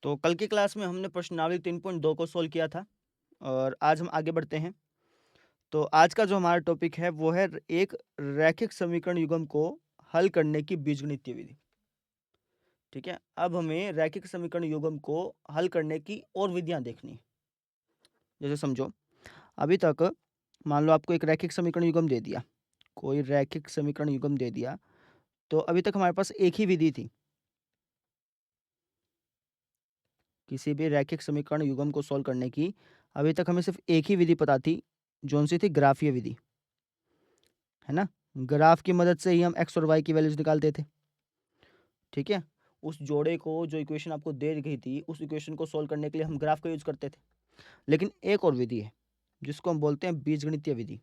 तो कल की क्लास में हमने प्रश्नावली 3.2 को सोल्व किया था और आज हम आगे बढ़ते हैं। तो आज का जो हमारा टॉपिक है वो है एक रैखिक समीकरण युग्म को हल करने की बीजगणितीय विधि। ठीक है, अब हमें रैखिक समीकरण युग्म को हल करने की और विधियां देखनी है। जैसे समझो, अभी तक मान लो आपको एक रैखिक समीकरण युग्म दे दिया, कोई रैखिक समीकरण युग्म दे दिया, तो अभी तक हमारे पास एक ही विधि थी। किसी भी रैखिक समीकरण युग्म को सॉल्व करने की अभी तक हमें सिर्फ एक ही विधि पता थी, जोन सी थी ग्राफीय विधि, है ना। ग्राफ की मदद से ही हम एक्स और वाई की वैल्यूज निकालते थे। ठीक है, उस जोड़े को जो इक्वेशन आपको दे गई थी उस इक्वेशन को सॉल्व करने के लिए हम ग्राफ का यूज करते थे। लेकिन एक और विधि है जिसको हम बोलते हैं बीजगणितीय विधि।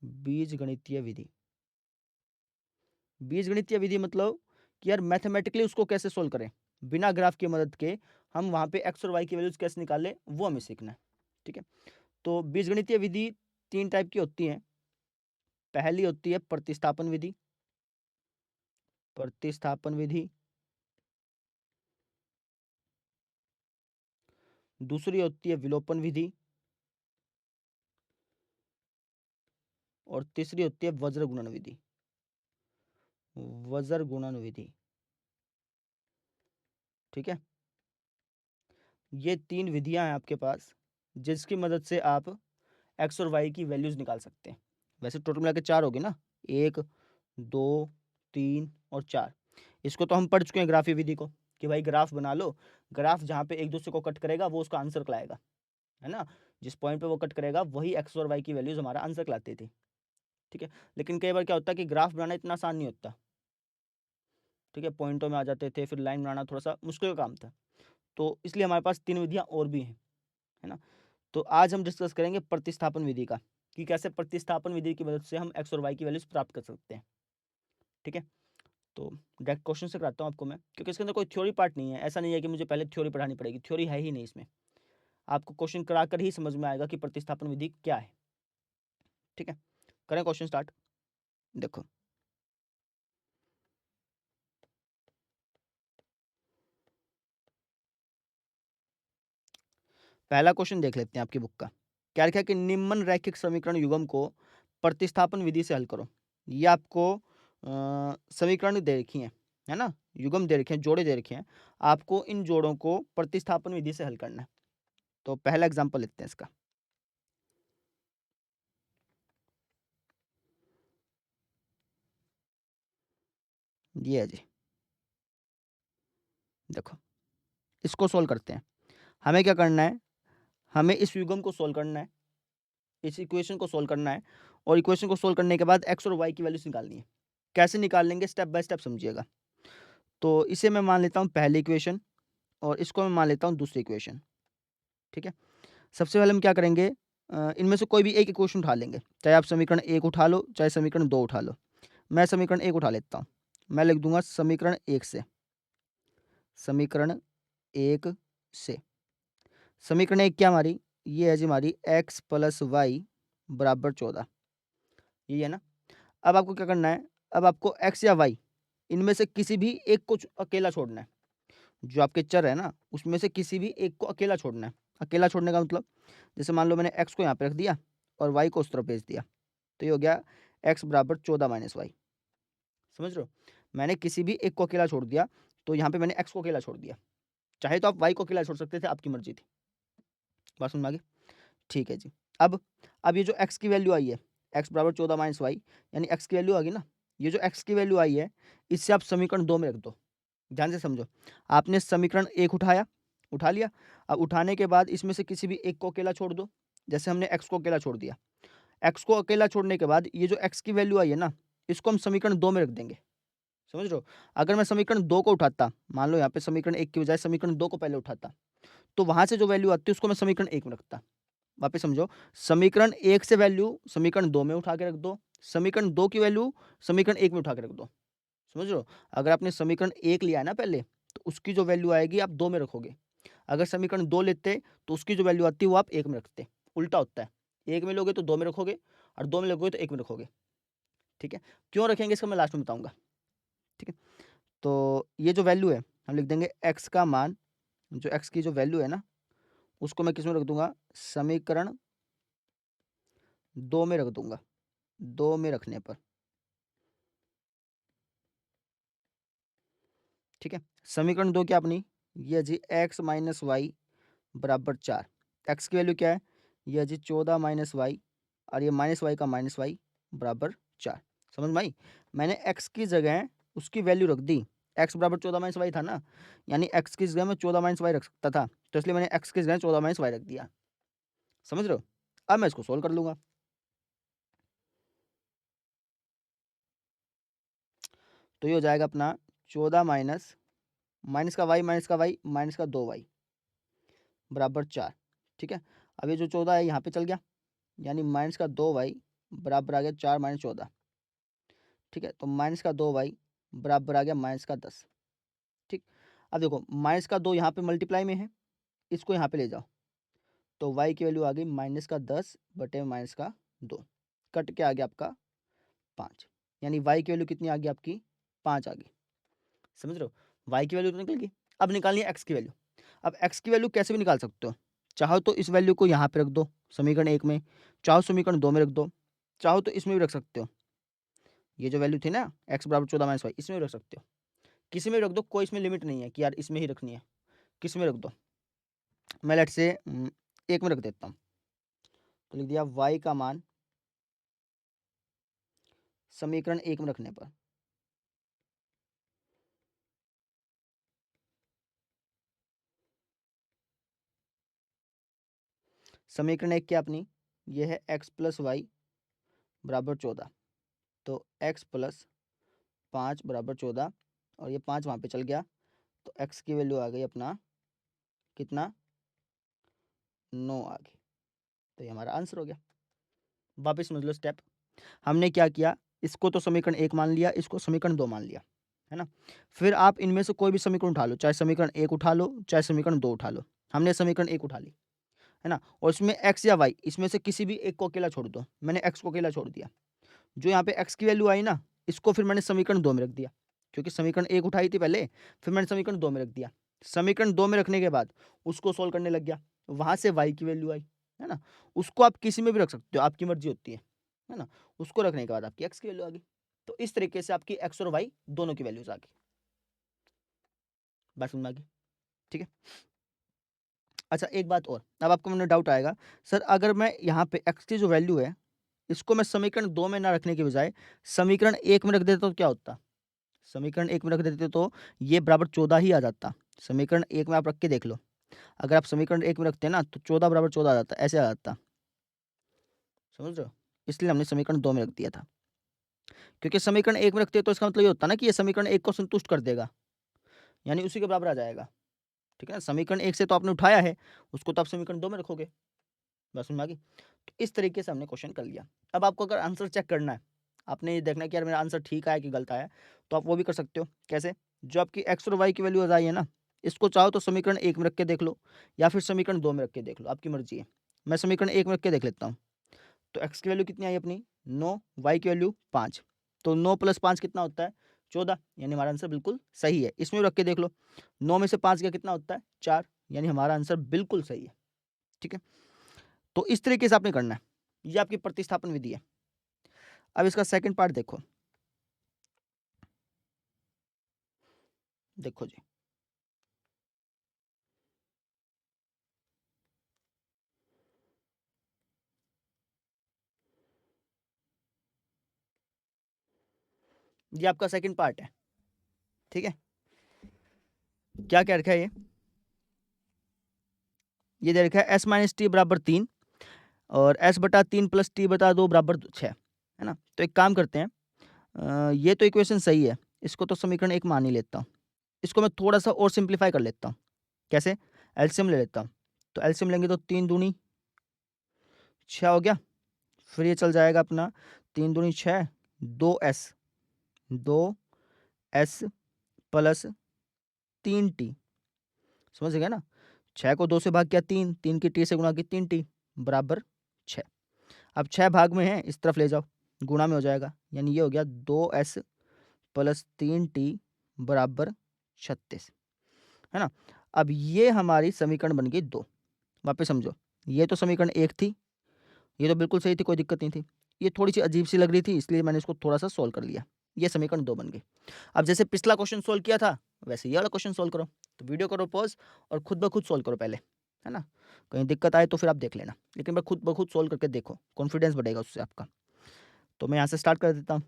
बीजगणितीय विधि, बीजगणितीय विधि मतलब कि यार मैथमेटिकली उसको कैसे सोल्व करें बिना ग्राफ की मदद के, हम वहां पे एक्स और वाई की वैल्यूज कैसे निकालें वो हमें सीखना है। ठीक है, तो बीजगणितीय विधि तीन टाइप की होती है। पहली होती है प्रतिस्थापन विधि। प्रतिस्थापन विधि, दूसरी होती है विलोपन विधि, और तीसरी होती है वज्र गुणन विधि। वज्र गुणन विधि, ठीक है। ये तीन विधियां हैं आपके पास जिसकी मदद से आप एक्स और वाई की वैल्यूज निकाल सकते हैं। वैसे टोटल मिला के चार होगी ना, एक, दो, तीन और चार। इसको तो हम पढ़ चुके हैं ग्राफी विधि को, कि भाई ग्राफ बना लो, ग्राफ जहाँ पे एक दूसरे को कट करेगा वो उसका आंसर लाएगा, है ना। जिस पॉइंट पे वो कट करेगा वही एक्स और वाई की वैल्यूज हमारा आंसर लाती थी। ठीक है, लेकिन कई बार क्या होता है कि ग्राफ बनाना इतना आसान नहीं होता। ठीक है, पॉइंटों में आ जाते थे, फिर लाइन बनाना थोड़ा सा मुश्किल का काम था। तो इसलिए हमारे पास तीन विधियां और भी हैं, है ना। तो आज हम डिस्कस करेंगे प्रतिस्थापन विधि का, कि कैसे प्रतिस्थापन विधि की मदद से हम एक्स और वाई की वैल्यूज प्राप्त कर सकते हैं। ठीक है, तो डायरेक्ट क्वेश्चन से कराता हूँ आपको मैं, क्योंकि इसके अंदर कोई थ्योरी पार्ट नहीं है। ऐसा नहीं है कि मुझे पहले थ्योरी पढ़ानी पड़ेगी, थ्योरी है ही नहीं इसमें। आपको क्वेश्चन कराकर ही समझ में आएगा कि प्रतिस्थापन विधि क्या है। ठीक है, करें क्वेश्चन स्टार्ट। देखो, पहला क्वेश्चन देख लेते हैं आपकी बुक का। क्या लिखा है कि निम्न रैखिक समीकरण युग्म को प्रतिस्थापन विधि से हल करो। ये आपको समीकरण दे रखी है ना, युग्म दे रखे हैं, जोड़े दे रखे हैं। आपको इन जोड़ों को प्रतिस्थापन विधि से हल करना है। तो पहला एग्जांपल लेते हैं इसका। ये है जी, देखो, इसको सोल्व करते हैं। हमें क्या करना है, हमें इस युग्म को सोल्व करना है, इस इक्वेशन को सोल्व करना है, और इक्वेशन को सोल्व करने के बाद एक्स और वाई की वैल्यूज निकालनी है। कैसे निकाल लेंगे, स्टेप बाय स्टेप समझिएगा। तो इसे मैं मान लेता हूँ पहली इक्वेशन, और इसको मैं मान लेता हूँ दूसरी इक्वेशन। ठीक है, सबसे पहले हम क्या करेंगे, इनमें से कोई भी एक इक्वेशन उठा लेंगे, चाहे आप समीकरण एक उठा लो, चाहे समीकरण दो उठा लो। मैं समीकरण एक उठा लेता हूँ। मैं लिख दूंगा समीकरण एक से, समीकरण एक से। समीकरण एक क्या हमारी, ये है जी हमारी एक्स प्लस वाई बराबर 14, ये है ना। अब आपको क्या करना है, अब आपको एक्स या वाई इनमें से किसी भी एक को अकेला छोड़ना है। जो आपके चर है ना, उसमें से किसी भी एक को अकेला छोड़ना है। अकेला छोड़ने का मतलब, जैसे मान लो मैंने एक्स को यहाँ पे रख दिया और वाई को उस तरफ भेज दिया, तो ये हो गया एक्स बराबर 14 माइनस वाई। समझ रहे हो, मैंने किसी भी एक को अकेला छोड़ दिया, तो यहाँ पे मैंने एक्स को अकेला छोड़ दिया। चाहे तो आप वाई को अकेला छोड़ सकते थे, आपकी मर्जी थी। बात समझ में आ गई? ठीक है जी। अब ये जो एक्स की वैल्यू आई है, एक्स बराबर 14 माइनस वाई, यानी एक्स की वैल्यू आ गई ना। ये जो एक्स की वैल्यू आई है, इससे आप समीकरण दो में रख दो। ध्यान से समझो, आपने समीकरण एक उठा लिया। अब उठाने के बाद इसमें से किसी भी एक को अकेला छोड़ दो। जैसे हमने एक्स को अकेला छोड़ दिया, एक्स को अकेला छोड़ने के बाद ये जो एक्स की वैल्यू आई है ना, इसको हम समीकरण दो में रख देंगे। समझ रहे हो, अगर मैं समीकरण दो को उठाता, मान लो यहाँ पे समीकरण एक की बजाय समीकरण दो को पहले उठाता, तो वहां से जो वैल्यू आती है उसको मैं समीकरण एक में रखता। वापस समझो, समीकरण एक से वैल्यू समीकरण दो में उठा के रख दो, समीकरण दो की वैल्यू समीकरण एक में उठा के रख दो। समझ रहे हो, अगर आपने समीकरण एक लिया है ना पहले, तो उसकी जो वैल्यू आएगी आप दो में रखोगे। अगर समीकरण दो लेते तो उसकी जो वैल्यू आती है वो आप एक में रखते। उल्टा होता है, एक में लोगे तो दो में रखोगे, और दो में लोगे तो एक में रखोगे। ठीक है, क्यों रखेंगे इसका मैं लास्ट में बताऊंगा। ठीक है, तो ये जो वैल्यू है हम लिख देंगे x का मान, जो x की जो वैल्यू है ना, उसको मैं किस में रख दूंगा, समीकरण 2 में रख दूंगा। 2 में रखने पर, ठीक है, समीकरण 2 क्या अपनी, ये जी x माइनस वाई बराबर 4। x की वैल्यू क्या है, ये जी 14 माइनस वाई, और ये माइनस वाई का माइनस वाई बराबर 4। समझ में आई? मैंने x की जगह उसकी वैल्यू रख दी, x बराबर 14 माइनस वाई था ना, यानी x की जगह मैं 14 माइनस वाई रख सकता था, तो इसलिए मैंने x की जगह 14 माइनस वाई रख दिया। समझ रहे हो? अब मैं इसको सोल्व कर लूंगा। तो ये हो जाएगा अपना 14 माइनस माइनस का वाई माइनस का वाई माइनस का 2y बराबर 4। ठीक है, अब ये जो 14 है यहाँ पे चल गया, यानी माइनस का 2y बराबर आ गया 4 माइनस 14। ठीक है, तो माइनस का 2y बराबर आ गया माइनस का 10। ठीक, अब देखो माइनस का 2 यहाँ पे मल्टीप्लाई में है, इसको यहाँ पे ले जाओ, तो y की वैल्यू आ गई माइनस का 10 बटे माइनस का 2, कट के आ गया आपका 5, यानी y की वैल्यू कितनी आ गई आपकी, 5 आ गई। समझ रहे हो? y की वैल्यू तो निकल गई। अब निकालनी है x की वैल्यू। अब x की वैल्यू कैसे भी निकाल सकते हो, चाहो तो इस वैल्यू को यहाँ पे रख दो समीकरण 1 में, चाहो समीकरण 2 में रख दो, चाहो तो इसमें भी रख सकते हो। ये जो वैल्यू थी ना x बराबर 14 माइनस वाई, इसमें भी रख सकते हो, किसी में भी रख दो, कोई इसमें लिमिट नहीं है कि यार इसमें ही रखनी है, किस में रख दो। मैं लेट से 1 में रख देता हूँ, तो लिख दिया y का मान समीकरण 1 में रखने पर, समीकरण 1 क्या अपनी, ये है x प्लस वाई बराबर 14, तो x प्लस 5 बराबर 14, और ये 5 वहाँ पे चल गया, तो x की वैल्यू आ गई अपना कितना, 9 आ गई। तो ये हमारा आंसर हो गया। वापस समझ लो स्टेप, हमने क्या किया, इसको तो समीकरण 1 मान लिया, इसको समीकरण 2 मान लिया, है ना। फिर आप इनमें से कोई भी समीकरण उठा लो, चाहे समीकरण 1 उठा लो, चाहे समीकरण 2 उठा लो। हमने समीकरण 1 उठा ली, है ना, और इसमें x या y, इसमें से किसी भी एक को अकेला छोड़ दो। मैंने x को अकेला छोड़ दिया, जो यहाँ पे x की वैल्यू आई ना, इसको फिर मैंने समीकरण 2 में रख दिया, क्योंकि समीकरण 1 उठाई थी पहले, फिर मैंने समीकरण 2 में रख दिया। समीकरण 2 में रखने के बाद उसको सोल्व करने लग गया, वहां से y की वैल्यू आई, है ना। उसको आप किसी में भी रख सकते हो, आपकी मर्जी होती है ना। उसको रखने के बाद आपकी x की वैल्यू आ गई। तो इस तरीके से आपकी x और y दोनों की वैल्यूज आ गई। बात समझ में आ गई? ठीक है। अच्छा एक बात और, अब आपको मैंने डाउट आएगा, सर अगर मैं यहाँ पे x की जो वैल्यू है, इसको मैं समीकरण 2 में ना रखने के बजाय समीकरण 1 में रख देता तो क्या होता, समीकरण 1 में रख देते तो ये बराबर 14 ही आ जाता। समीकरण 1 में आप रख के देख लो, अगर आप समीकरण 1 में रखते ना तो 14 बराबर 14 आ जाता, ऐसे आ जाता। समझ रहे हो? इसलिए हमने समीकरण 2 में रख दिया था, क्योंकि समीकरण 1 में रखते तो इसका मतलब ये होता ना कि ये समीकरण 1 को संतुष्ट कर देगा, यानी उसी के बराबर आ जाएगा। ठीक है ना, समीकरण 1 से तो आपने उठाया है, उसको तो आप समीकरण 2 में रखोगे। बस समझ में आ गई? तो इस तरीके से हमने क्वेश्चन कर लिया। अब आपको अगर आंसर चेक करना है, आपने ये देखना है कि यार मेरा आंसर ठीक आया कि गलत आया, तो आप वो भी कर सकते हो। कैसे? जो आपकी एक्स और वाई की वैल्यूज आई है ना, इसको चाहो तो समीकरण 1 में रख के देख लो, या फिर समीकरण 2 में रख के देख लो, आपकी मर्जी है। मैं समीकरण 1 में रख के देख लेता हूँ। तो एक्स की वैल्यू कितनी आई अपनी 9, वाई की वैल्यू 5, तो 9 + 5 कितना होता है 14, यानी हमारा आंसर बिल्कुल सही है। इसमें भी रख के देख लो, 9 में से 5 गया कितना होता है 4, यानी हमारा आंसर बिल्कुल सही है। ठीक है, तो इस तरीके से आपने करना है, ये आपकी प्रतिस्थापन विधि है। अब इसका सेकंड पार्ट देखो, देखो जी, ये आपका सेकंड पार्ट है। ठीक है, क्या क्या रखा है ये दे रखा है s माइनस टी बराबर 3 और s बटा 3 प्लस टी बटा 2 बराबर 6, है ना। तो एक काम करते हैं, ये तो इक्वेशन सही है, इसको तो समीकरण 1 मान ही लेता हूँ। इसको मैं थोड़ा सा और सिंप्लीफाई कर लेता हूँ। कैसे? एलसीएम ले लेता हूँ, तो एलसीएम लेंगे तो 3 दूनी 6 हो गया, फिर ये चल जाएगा अपना 3 दूनी 6, 2s प्लस 3t, समझ गया ना। 6 को 2 से भाग किया 3, 3 की टी से गुणा की 3t बराबर 6। अब 6 भाग में है, इस तरफ ले जाओ, गुणा में हो जाएगा, यानी ये हो गया 2s प्लस 3t बराबर 36। है ना। अब ये हमारी समीकरण बन गई 2। वापस समझो, ये तो समीकरण 1 थी, ये तो बिल्कुल सही थी, कोई दिक्कत नहीं थी। ये थोड़ी सी अजीब सी लग रही थी, इसलिए मैंने इसको थोड़ा सा सोल्व कर लिया। ये समीकरण 2 बन गई। अब जैसे पिछला क्वेश्चन सोल्व किया था वैसे ये वाला क्वेश्चन सोल्व करो। तो वीडियो करो पॉज और खुद ब खुद सोल्व करो पहले, है ना। कहीं दिक्कत आए तो फिर आप देख लेना, लेकिन मैं खुद ब खुद सोल्व करके देखो, कॉन्फिडेंस बढ़ेगा उससे आपका। तो मैं यहाँ से स्टार्ट कर देता हूँ।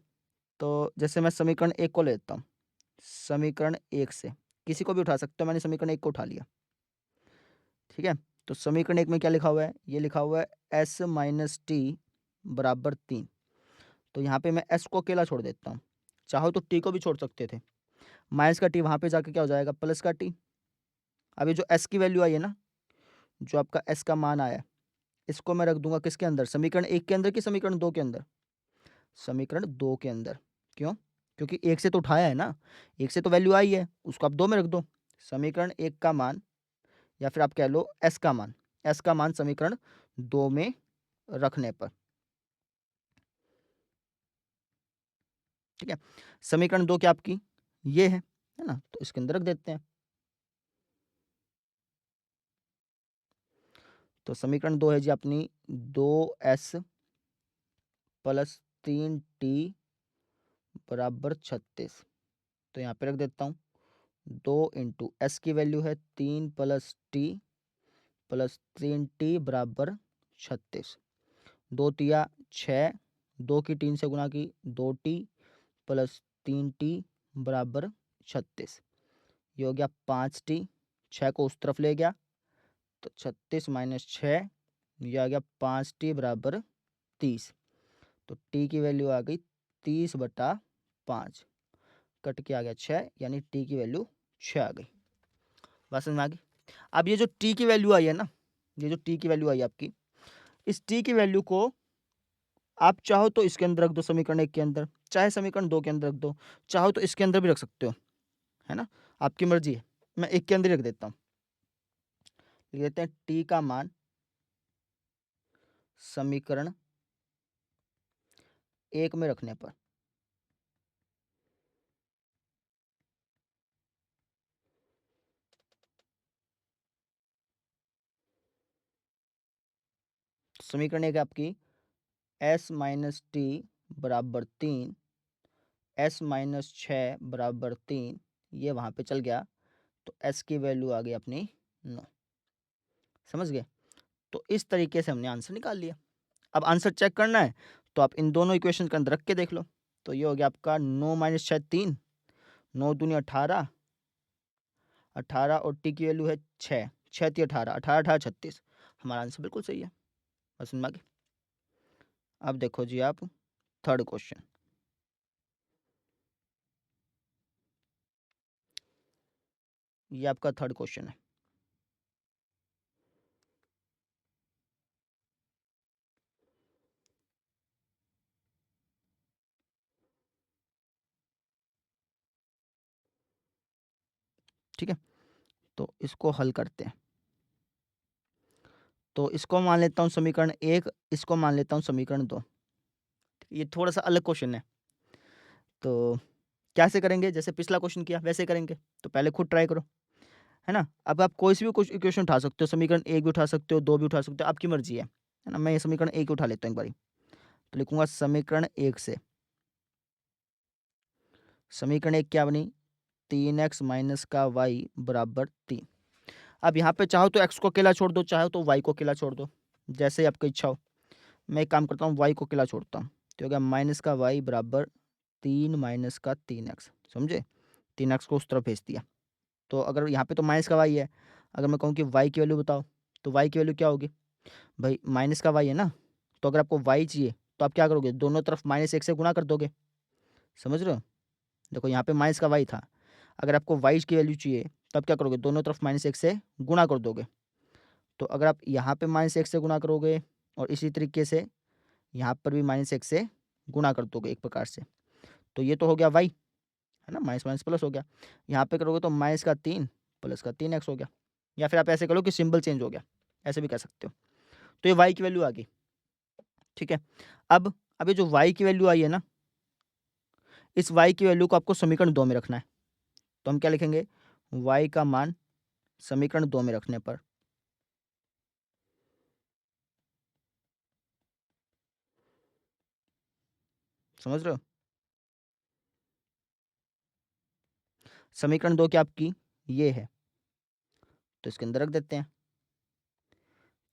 तो जैसे मैं समीकरण 1 को ले लेता हूँ, समीकरण 1 से किसी को भी उठा सकते हो, मैंने समीकरण 1 को उठा लिया, ठीक है। तो समीकरण 1 में क्या लिखा हुआ है, ये लिखा हुआ है s माइनस टी बराबर 3। तो यहाँ पे मैं s को अकेला छोड़ देता हूँ, चाहो तो t को भी छोड़ सकते थे। माइनस का t वहाँ पे जाके क्या हो जाएगा, प्लस का t। अब ये जो s की वैल्यू आई है ना, जो आपका s का मान आया है, इसको मैं रख दूंगा किसके अंदर, समीकरण 1 के अंदर कि समीकरण 2 के अंदर, समीकरण 2 के अंदर। क्यों, क्योंकि 1 से तो उठाया है ना, 1 से तो वैल्यू आई है, उसको आप 2 में रख दो। समीकरण 1 का मान, या फिर आप कह लो s का मान, s का मान समीकरण 2 में रखने पर, ठीक है। समीकरण 2 क्या आपकी ये है ना, तो इसके अंदर रख देते हैं। तो समीकरण 2 है जी अपनी 2s प्लस 3t बराबर 36। तो यहाँ पे रख देता हूँ 2 इंटू एस की वैल्यू है 3 प्लस टी प्लस 3t बराबर 36। 2 तिया 6, 2 की 3 से गुणा की 2t प्लस 3t बराबर 36। ये हो गया 5t, 6 को उस तरफ ले गया तो 36 माइनस 6, ये आ गया 5t बराबर 30। तो t की वैल्यू आ गई 30/5, कट के आ गया 6, यानी t की वैल्यू 6 आ गई। बात समझ में आ गई। अब ये जो t की वैल्यू आई है ना, ये जो t की वैल्यू आई आपकी, इस t की वैल्यू को आप चाहो तो इसके अंदर रख दो, समीकरण 1 के अंदर, चाहे समीकरण 2 के अंदर रख दो, चाहो तो इसके अंदर भी रख सकते हो, है ना, आपकी मर्जी है। मैं 1 के अंदर ही रख देता हूँ। लिख देते हैं t का मान समीकरण 1 में रखने पर, समीकरण 1 आपकी s माइनस टी बराबर 3, s माइनस 6 बराबर 3, ये वहाँ पे चल गया तो s की वैल्यू आ गई अपनी 9। समझ गए। तो इस तरीके से हमने आंसर निकाल लिया। अब आंसर चेक करना है तो आप इन दोनों इक्वेशन के अंदर रख के देख लो। तो ये हो गया आपका 9 माइनस 6 3, 9 दूनी 18, 18 और टी की वैल्यू है 6, 6 ती 18, 18 18 36। हमारा आंसर बिल्कुल सही है। बस समझ में आ गई। अब देखो जी आप थर्ड क्वेश्चन, ये आपका थर्ड क्वेश्चन है। ठीक है, तो इसको हल करते हैं। तो इसको मान लेता हूँ समीकरण 1, इसको मान लेता हूँ समीकरण 2। ये थोड़ा सा अलग क्वेश्चन है, तो कैसे करेंगे, जैसे पिछला क्वेश्चन किया वैसे करेंगे। तो पहले खुद ट्राई करो, है ना। अब आप कोई सी भी कुछ इक्वेशन उठा सकते हो, समीकरण 1 भी उठा सकते हो, 2 भी उठा सकते हो, आपकी मर्जी है ना। मैं ये समीकरण 1 उठा लेता हूँ एक बारी। तो लिखूंगा समीकरण 1 से, समीकरण 1 क्या बनी, 3x माइनस का वाई बराबर 3। अब यहाँ पे चाहो तो x को अकेला छोड़ दो, चाहो तो y को अकेला छोड़ दो, जैसे ही आपकी इच्छा हो। मैं एक काम करता हूँ, y को अकेला छोड़ता हूँ, तो हो गया माइनस का y बराबर 3 माइनस का 3x। समझे, 3x को उस तरफ भेज दिया। तो अगर यहाँ पे तो माइनस का y है, अगर मैं कहूँ कि y की वैल्यू बताओ, तो y की वैल्यू क्या होगी भाई, माइनस का y है ना। तो अगर आपको y चाहिए तो आप क्या करोगे, दोनों तरफ -1 से गुणा कर दोगे। समझ रहे हो, देखो यहाँ पे माइनस का y था, अगर आपको y की वैल्यू चाहिए तब क्या करोगे, दोनों तरफ -1 से गुणा कर दोगे। तो अगर आप यहाँ पे -1 से गुणा करोगे और इसी तरीके से यहाँ पर भी -1 से गुणा कर दोगे एक प्रकार से, तो ये तो हो गया y, है ना, माइनस माइनस प्लस हो गया। यहाँ पे करोगे तो -3 प्लस का 3x हो गया, या फिर आप ऐसे करो कि सिंबल चेंज हो गया, ऐसे भी कर सकते हो। तो ये y की वैल्यू आ गई, ठीक है। अब ये जो y की वैल्यू आई है ना, इस y की वैल्यू को आपको समीकरण 2 में रखना है। तो हम क्या लिखेंगे, y का मान समीकरण 2 में रखने पर। समझ रहे हो? समीकरण 2 क्या आपकी ये है, तो इसके अंदर रख देते हैं।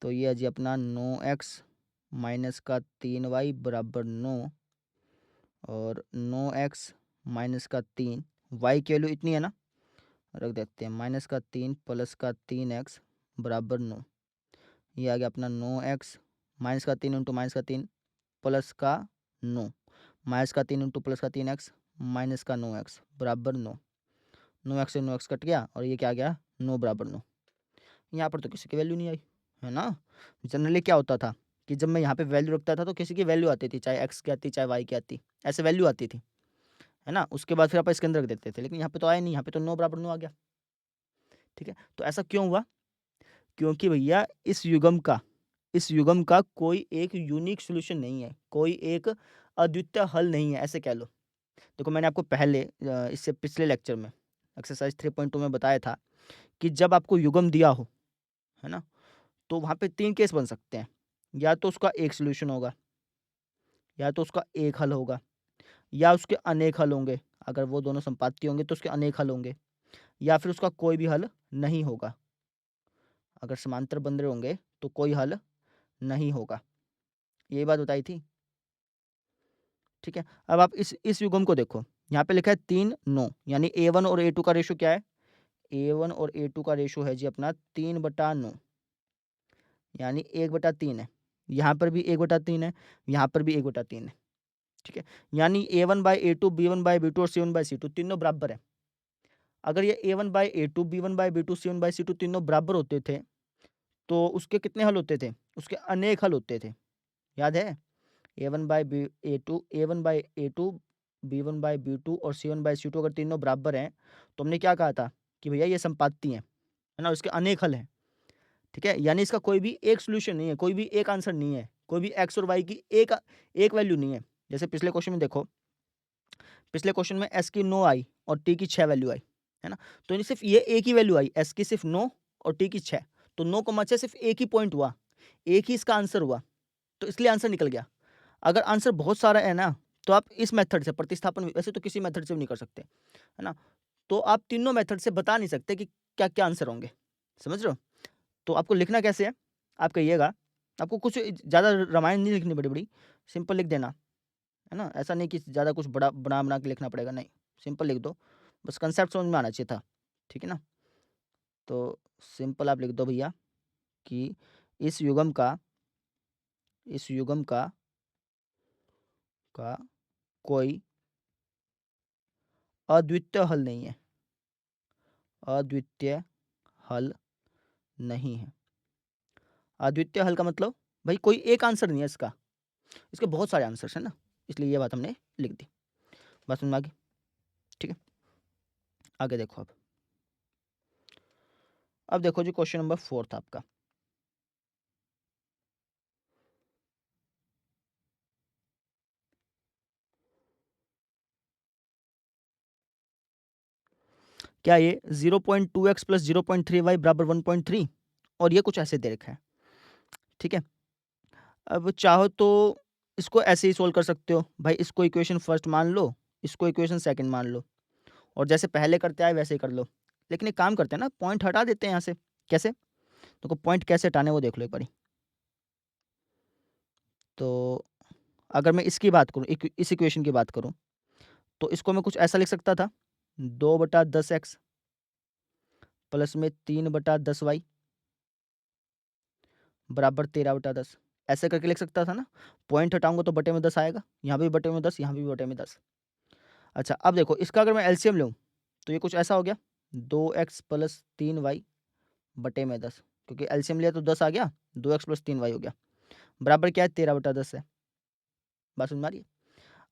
तो ये है जी अपना 9x माइनस का 3y बराबर 9, और 9x माइनस का 3, y की वैल्यू इतनी है ना, रख देते हैं माइनस का 3 प्लस का 3x बराबर 9। ये आ गया अपना 9x माइनस का 3 इंटू माइनस का 3 प्लस का 9, माइनस का 3 इंटू प्लस का 3x माइनस का 9x बराबर 9। 9x से 9x कट गया और ये क्या आ गया 9 बराबर 9। यहाँ पर तो किसी की वैल्यू नहीं आई, है ना। जनरली क्या होता था कि जब मैं यहाँ पे वैल्यू रखता था तो किसी की वैल्यू आती थी, चाहे x की आती चाहे y की आती, ऐसे वैल्यू आती थी, है ना। उसके बाद फिर आप इसके अंदर रख देते थे, लेकिन यहाँ पे तो आया नहीं, यहाँ पे तो 9 बराबर 9 आ गया। ठीक है, तो ऐसा क्यों हुआ? क्योंकि भैया इस युग्म का कोई एक यूनिक सॉल्यूशन नहीं है, कोई एक अद्वितीय हल नहीं है, ऐसे कह लो। देखो मैंने आपको पहले इससे पिछले लेक्चर में एक्सरसाइज 3.2 में बताया था कि जब आपको युग्म दिया हो, है ना, तो वहाँ पे 3 केस बन सकते हैं। या तो उसका एक सॉल्यूशन होगा, या तो उसका एक हल होगा, या उसके अनेक हल होंगे। अगर वो दोनों संपाती होंगे तो उसके अनेक हल होंगे, या फिर उसका कोई भी हल नहीं होगा। अगर समांतर बन रहे होंगे तो कोई हल नहीं होगा, यही बात बताई थी। ठीक है, अब आप इस युग्म को देखो, यहाँ पे लिखा है 3 9, यानी A1 और A2 का रेशो क्या है? A1 और A2 का रेशो है जी अपना 3/9, यानी 1/3 है। यहाँ पर भी 1/3 है, यहाँ पर भी 1/3 है। ठीक है, यानी A1/A2, B1/B2 और C1/C2 तीनों बराबर है। अगर ये A1/A2, B1/B2, C1/C2 तीनों बराबर होते थे तो उसके कितने हल होते थे? उसके अनेक हल होते थे, याद है? A1/A2, B1/B2 और C1/C2 अगर तीनों बराबर हैं तो हमने क्या कहा था कि भैया ये संपाती हैं, है ना, उसके अनेक हल हैं। ठीक है, यानी इसका कोई भी एक सॉल्यूशन नहीं है, कोई भी एक आंसर नहीं है, कोई भी एक्स और वाई की एक वैल्यू नहीं है। जैसे पिछले क्वेश्चन में देखो, पिछले क्वेश्चन में एस की 9 आई और टी की 6 वैल्यू आई, है ना, तो इन्हें सिर्फ ये एक ही वैल्यू आई, एस की सिर्फ 9 और टी की 6, तो 9,6 सिर्फ एक ही पॉइंट हुआ, एक ही इसका आंसर हुआ, तो इसलिए आंसर निकल गया। अगर आंसर बहुत सारा है ना, तो आप इस मेथड से प्रतिस्थापन, वैसे तो किसी मेथड से भी नहीं कर सकते, है ना, तो आप तीनों मेथड से बता नहीं सकते कि क्या क्या आंसर होंगे। समझ रहे हो? तो आपको लिखना कैसे है, आप कहिएगा। आपको कुछ ज़्यादा रामायण नहीं लिखनी बड़ी बड़ी, सिंपल लिख देना, है ना। ऐसा नहीं कि ज़्यादा कुछ बड़ा बना बना के लिखना पड़ेगा, नहीं, सिंपल लिख दो, बस कंसेप्ट समझ में आना चाहिए था। ठीक है ना, तो सिंपल आप लिख दो भैया कि इस युग्म का का कोई अद्वितीय हल नहीं है, अद्वितीय हल नहीं है। अद्वितीय हल का मतलब भाई कोई एक आंसर नहीं है इसका, इसके बहुत सारे आंसर्स हैं ना, इसलिए ये बात हमने लिख दी। बात समझ में आ गई? ठीक है, आगे देखो। अब देखो जी क्वेश्चन नंबर 4 था आपका। क्या ये 0.2x प्लस 0.3y बराबर 1.3, और ये कुछ ऐसे दे रखा है। ठीक है, अब चाहो तो इसको ऐसे ही सोल्व कर सकते हो भाई, इसको इक्वेशन फर्स्ट मान लो, इसको इक्वेशन सेकंड मान लो, और जैसे पहले करते आए वैसे ही कर लो। लेकिन एक काम करते हैं ना, पॉइंट हटा देते हैं यहाँ से। कैसे? तो पॉइंट कैसे हटाने वो देख लो एक बारी। तो अगर मैं इसकी बात करूँ, इस इक्वेशन की बात करूँ, तो इसको मैं कुछ ऐसा लिख सकता था, 2/10x प्लस में 3/10y बराबर 13/10, ऐसे करके लिख सकता था ना। पॉइंट हटाऊंगा तो बटे में 10 आएगा, यहाँ भी बटे में 10, यहाँ भी बटे में 10। अच्छा, अब देखो इसका अगर मैं एलसीएम लूँ तो ये कुछ ऐसा हो गया, 2x प्लस 3y बटे में 10, क्योंकि एलसीएम लिया तो 10 आ गया, 2x प्लस 3y हो गया, बराबर क्या है 13/10 है। बात समझ में आ रही है?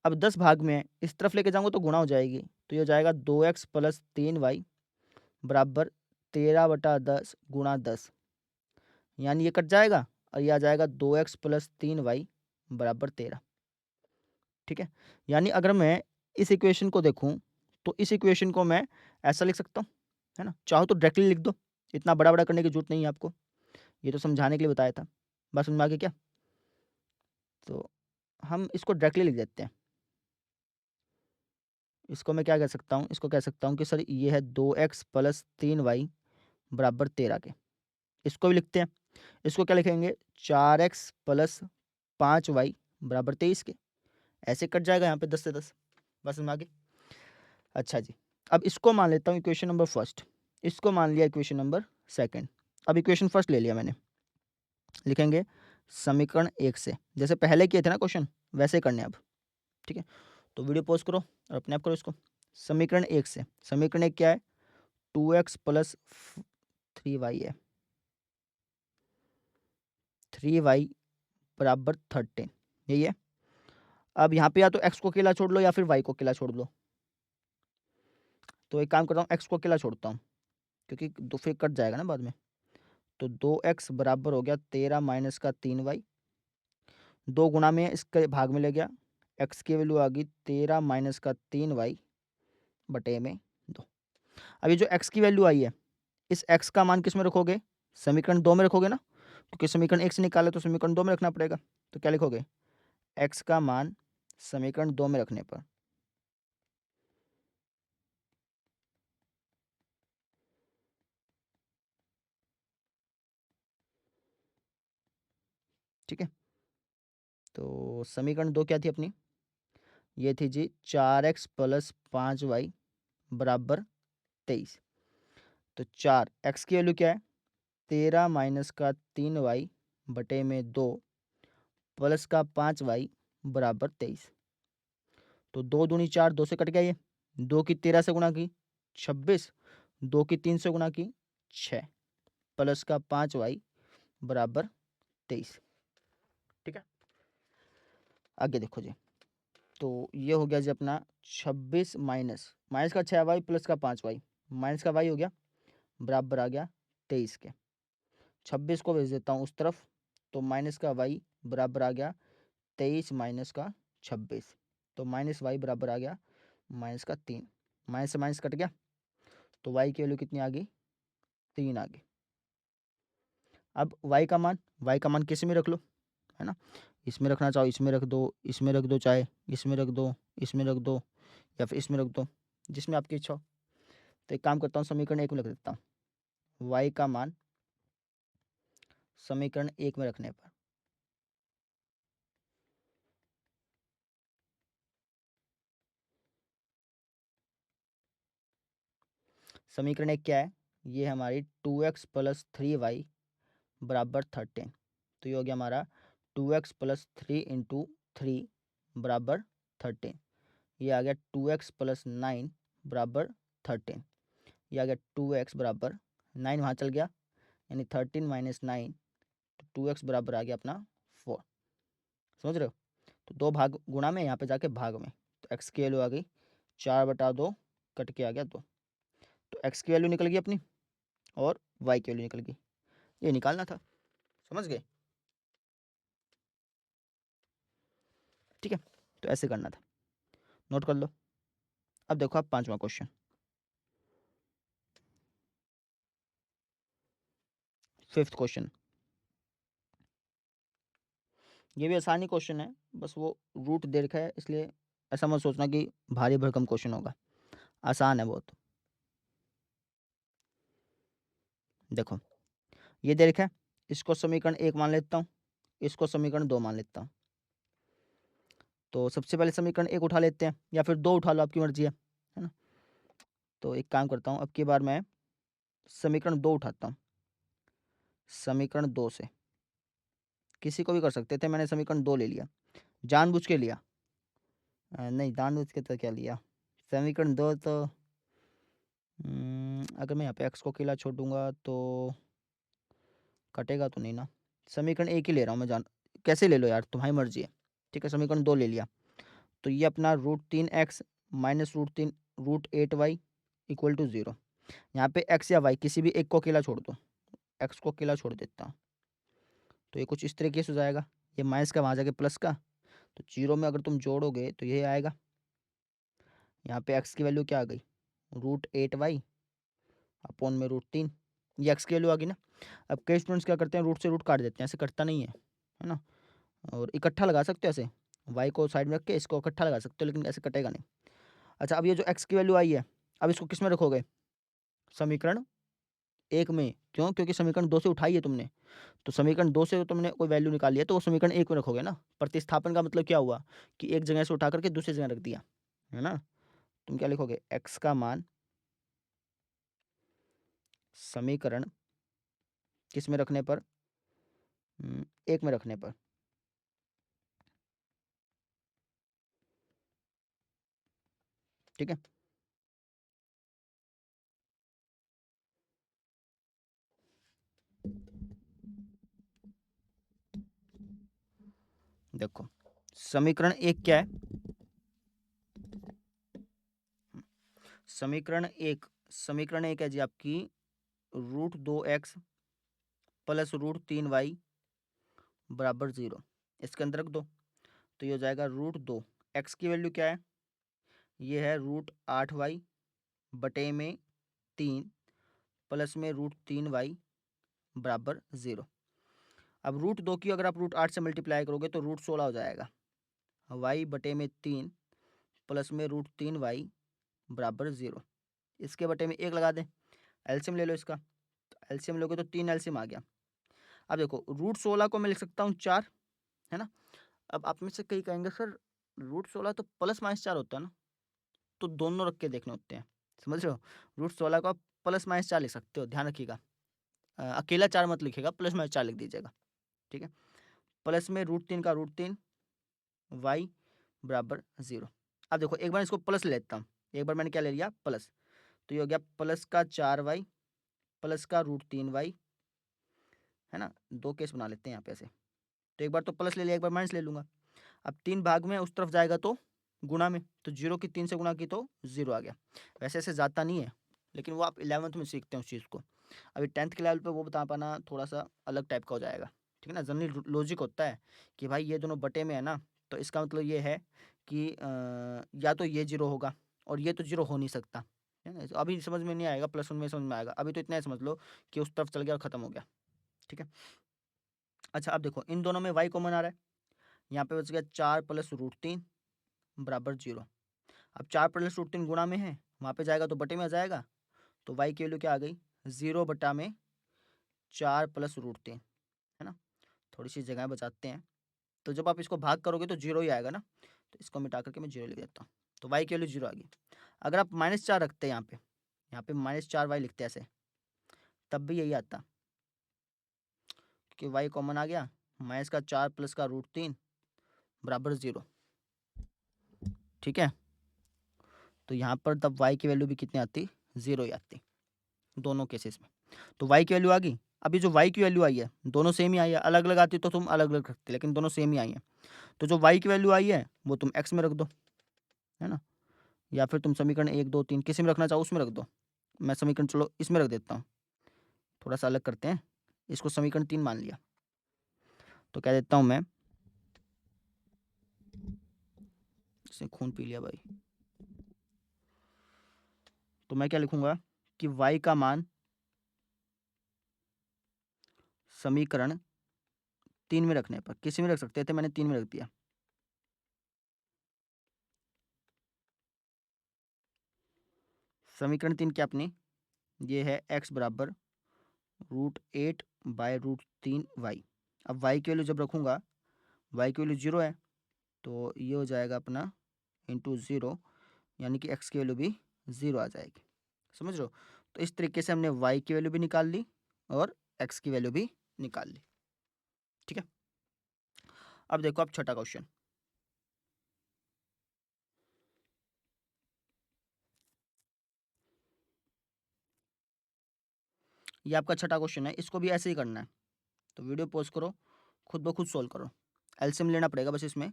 अब 10 भाग में इस तरफ लेके जाऊंगा तो गुणा हो जाएगी, तो ये हो जाएगा 2x प्लस 3y बराबर 13/10 गुणा 10, यानी ये कट जाएगा और ये आ जाएगा 2x प्लस 3y बराबर 13। ठीक है, यानी अगर मैं इस इक्वेशन को देखूं तो इस इक्वेशन को मैं ऐसा लिख सकता हूँ, है ना, चाहो तो डायरेक्टली लिख दो, इतना बड़ा बड़ा करने की जरूरत नहीं है आपको, ये तो समझाने के लिए बताया था। बस समझ में आ गया क्या? तो हम इसको डायरेक्टली लिख देते हैं। इसको मैं क्या कह सकता हूँ, इसको कह सकता हूँ कि सर ये है 2x प्लस 3y बराबर 13 के। इसको भी लिखते हैं। इसको क्या लिखेंगे, 4x प्लस 5y बराबर 23 के। ऐसे कट जाएगा यहाँ पे 10 से 10। बस समझ में आ गई? अच्छा जी, अब इसको मान लेता हूँ इक्वेशन नंबर फर्स्ट, इसको मान लिया इक्वेशन नंबर सेकंड। अब इक्वेशन फर्स्ट ले लिया मैंने, लिखेंगे समीकरण 1 से, जैसे पहले किए थे ना क्वेश्चन वैसे करने अब। ठीक है, तो वीडियो पॉज करो और अपने आप करो इसको। समीकरण 1 से, समीकरण 1 क्या है, 2x प्लस 3y है, 3y बराबर 13, यही है। अब यहाँ पे या तो x को अकेला छोड़ लो या फिर y को अकेला छोड़ लो। तो एक काम करता हूँ, x को अकेला छोड़ता हूँ क्योंकि दो फिर कट जाएगा ना बाद में। तो 2x बराबर हो गया 13 माइनस का 3y, 2 गुना में इसके भाग में ले गया, x की वैल्यू आ गई 13 माइनस का 3y बटे में 2। अब ये जो x की वैल्यू आई है, इस x का मान किस में रखोगे, समीकरण 2 में रखोगे ना, क्योंकि समीकरण 1 से निकाले तो समीकरण 2 में रखना पड़ेगा। तो क्या लिखोगे, x का मान समीकरण 2 में रखने पर ठीक है। तो समीकरण 2 क्या थी अपनी, ये थी जी 4x प्लस 5y बराबर 23। तो 4x की वैल्यू क्या है, 13 माइनस का 3y बटे में 2 प्लस का 5y बराबर 23। तो 2 दूनी 4, 2 से कट गया ये, 2 की 13 से गुणा की 26, 2 की 3 से गुणा की 6 प्लस का 5y बराबर 23। ठीक है, आगे देखो जी। तो ये हो गया जी अपना 26 माइनस माइनस का 6y प्लस का 5y, माइनस का y हो गया, बराबर आ गया 23 के। 26 को भेज देता हूँ उस तरफ, तो माइनस का y बराबर आ गया 23 माइनस का 26, तो माइनस y बराबर आ गया माइनस का 3, माइनस से माइनस कट गया, तो y की वैल्यू कितनी आ गई, 3 आ गई। अब y का मान किसी में रख लो, है ना, इसमें रखना चाहो इसमें रख दो, इसमें रख दो, चाहे इसमें रख दो, इसमें रख दो, या फिर इसमें रख दो, जिसमें आपकी इच्छा हो। तो एक काम करता हूँ, समीकरण 1 में रख देता हूँ y का मान समीकरण 1 में रखने पर समीकरण 1 क्या है, ये हमारी 2x प्लस 3y बराबर 13। तो ये हो गया हमारा 2x प्लस 3 इंटू 3 बराबर 13। ये आ गया 2x प्लस 9 बराबर 13। ये आ गया 2x बराबर 9 वहाँ चल गया, यानी 13 माइनस 9, तो 2x बराबर आ गया अपना 4। समझ रहे हो? तो 2 भाग गुणा में, यहाँ पे जाके भाग में, तो x की वैल्यू आ गई 4/2, कट के आ गया 2। तो x की वैल्यू निकल गई अपनी और y की वैल्यू निकल गई, ये निकालना था। समझ गए? ठीक है, तो ऐसे करना था, नोट कर लो। अब देखो आप 5वां क्वेश्चन, फिफ्थ क्वेश्चन। ये भी आसानी क्वेश्चन है, बस वो रूट दे रखा है, इसलिए ऐसा मत सोचना कि भारी भरकम क्वेश्चन होगा, आसान है बहुत। देखो ये दे रखा है, इसको समीकरण 1 मान लेता हूँ, इसको समीकरण 2 मान लेता हूँ। तो सबसे पहले समीकरण 1 उठा लेते हैं, या फिर 2 उठा लो, आपकी मर्जी है ना। तो एक काम करता हूँ, अब की बार मैं समीकरण 2 उठाता हूँ। समीकरण 2 से किसी को भी कर सकते थे, मैंने समीकरण 2 ले लिया, जानबूझ के लिया। नहीं, जानबूझ के तो क्या लिया, समीकरण 2 तो अगर मैं यहाँ पे x को अकेला छोड़ूंगा तो कटेगा तो नहीं ना। समीकरण 1 ही ले रहा हूँ मैं, जान कैसे ले लो यार, तुम्हारी मर्जी है। ठीक है, समीकरण 2 ले लिया, तो ये अपना √3x minus √8y equal to 0। यहाँ पे x या y किसी भी एक को अकेला छोड़ दो, x को अकेला छोड़ देता हूँ, तो ये कुछ इस तरीके से हो जाएगा, ये माइनस का वहाँ जाके प्लस का, तो 0 में अगर तुम जोड़ोगे तो ये आएगा। यहाँ पे x की वैल्यू क्या आ गई, √8y अपॉन में √3, ये एक्स की वैल्यू आ गई ना। अब कई स्टूडेंट्स क्या करते हैं, रूट से रूट काट देते हैं, ऐसे कटता नहीं है ना। और इकट्ठा लगा सकते हो ऐसे, वाई को साइड में रख के इसको इकट्ठा लगा सकते हो, लेकिन ऐसे कटेगा नहीं। अच्छा, अब ये जो एक्स की वैल्यू आई है, अब इसको किस में रखोगे, समीकरण 1 में। क्यों? क्योंकि समीकरण 2 से उठाई है तुमने, तो समीकरण 2 से तुमने कोई वैल्यू निकाली है तो वो समीकरण 1 में रखोगे ना। प्रतिस्थापन का मतलब क्या हुआ कि एक जगह से उठा करके दूसरी जगह रख दिया, है ना। तुम क्या लिखोगे, एक्स का मान समीकरण किस में रखने पर, 1 में रखने पर। ठीक है। देखो समीकरण 1 क्या है, समीकरण 1 है जी आपकी √2x प्लस √3y बराबर 0। इसके अंदर रख दो तो ये हो जाएगा √2। एक्स की वैल्यू क्या है, ये है √8y बटे में 3 प्लस में √3y बराबर 0। अब √2 की अगर आप √8 से मल्टीप्लाई करोगे तो √16 हो जाएगा, y बटे में 3 प्लस में √3y बराबर 0। इसके बटे में 1 लगा दें, एलसीएम ले लो इसका, तो एलसीएम लोगे तो 3 एलसीएम आ गया। अब देखो √16 को मैं लिख सकता हूँ 4, है ना। अब आप में से कई कहेंगे सर √16 तो +-4 होता है ना, तो दोनों रख के देखने होते हैं, समझ रहे हो। √16 को आप +-4 लिख सकते हो, ध्यान रखिएगा। अकेला 4 मत लिखिएगा, +-4 लिख दीजिएगा, ठीक है। प्लस में √3 का √3 y बराबर 0। अब देखो एक बार इसको प्लस ले लेता हूँ, एक बार मैंने क्या ले लिया, प्लस, तो ये हो गया प्लस का 4y प्लस का √3y, है ना। 2 केस बना लेते हैं यहाँ पे ऐसे, तो एक बार तो प्लस ले लिया, एक बार माइनस ले लूँगा। अब 3 भाग में उस तरफ जाएगा तो गुणा में, तो 0 की 3 से गुणा की तो 0 आ गया। वैसे ऐसे जाता नहीं है, लेकिन वो आप 11th में सीखते हैं उस चीज़ को। अभी 10th के लेवल पे वो बता पाना थोड़ा सा अलग टाइप का हो जाएगा, ठीक है ना। जनरली लॉजिक होता है कि भाई ये दोनों बटे में है ना, तो इसका मतलब ये है कि या तो ये 0 होगा और ये तो 0 हो नहीं सकता, है ना। तो अभी समझ में नहीं आएगा, +1 में समझ में आएगा। अभी तो इतना ही समझ लो कि उस तरफ चल गया और ख़त्म हो गया, ठीक है। अच्छा, अब देखो इन दोनों में y कॉमन आ रहा है, यहाँ पे बच गया 4 + √3 बराबर 0। अब 4 + √3 गुणा में है, वहाँ पे जाएगा तो बटे में आ जाएगा, तो y की वैल्यू क्या आ गई, 0 बटा में 4 + √3, है ना। थोड़ी सी जगह बचाते हैं, तो जब आप इसको भाग करोगे तो 0 ही आएगा ना, तो इसको मिटा करके मैं 0 लिख देता हूँ, तो y की वैल्यू 0 आ गई। अगर आप -4 रखते हैं यहाँ पे -4y लिखते हैं ऐसे, तब भी यही आता, क्योंकि y कॉमन आ गया, माइनस का 4 प्लस का √3 बराबर 0, ठीक है। तो यहाँ पर तब y की वैल्यू भी कितनी आती, 0 ही आती, दोनों केसेस में। तो y की वैल्यू आ गई। अभी जो y की वैल्यू आई है, दोनों सेम ही आई है, अलग अलग आती तो तुम अलग अलग रखते, लेकिन दोनों सेम ही आई है। तो जो y की वैल्यू आई है वो तुम x में रख दो, है ना, या फिर तुम समीकरण 1 2 3 किसी में रखना चाहो उसमें रख दो। मैं समीकरण चलो इसमें रख देता हूँ, थोड़ा सा अलग करते हैं, इसको समीकरण 3 मान लिया, तो कह देता हूँ मैं, इसने खून पी लिया भाई, तो मैं क्या लिखूंगा कि y का मान समीकरण 3 में रखने पर, किसी में रख सकते थे, मैंने 3 में रख दिया। समीकरण 3 क्या अपनी, ये है x बराबर √8 बाय √3y। अब y की वैल्यू जब रखूंगा, y की वैल्यू 0 है, तो ये हो जाएगा अपना इंटू 0, यानी कि x की वैल्यू भी 0 आ जाएगी, समझ रहे हो। तो इस तरीके से हमने y की वैल्यू भी निकाल ली और x की वैल्यू भी निकाल ली, ठीक है। अब देखो आप छठा क्वेश्चन, ये आपका छठा क्वेश्चन है, इसको भी ऐसे ही करना है, तो वीडियो पॉज करो, खुद ब खुद सोल्व करो। एलसीएम लेना पड़ेगा बस इसमें,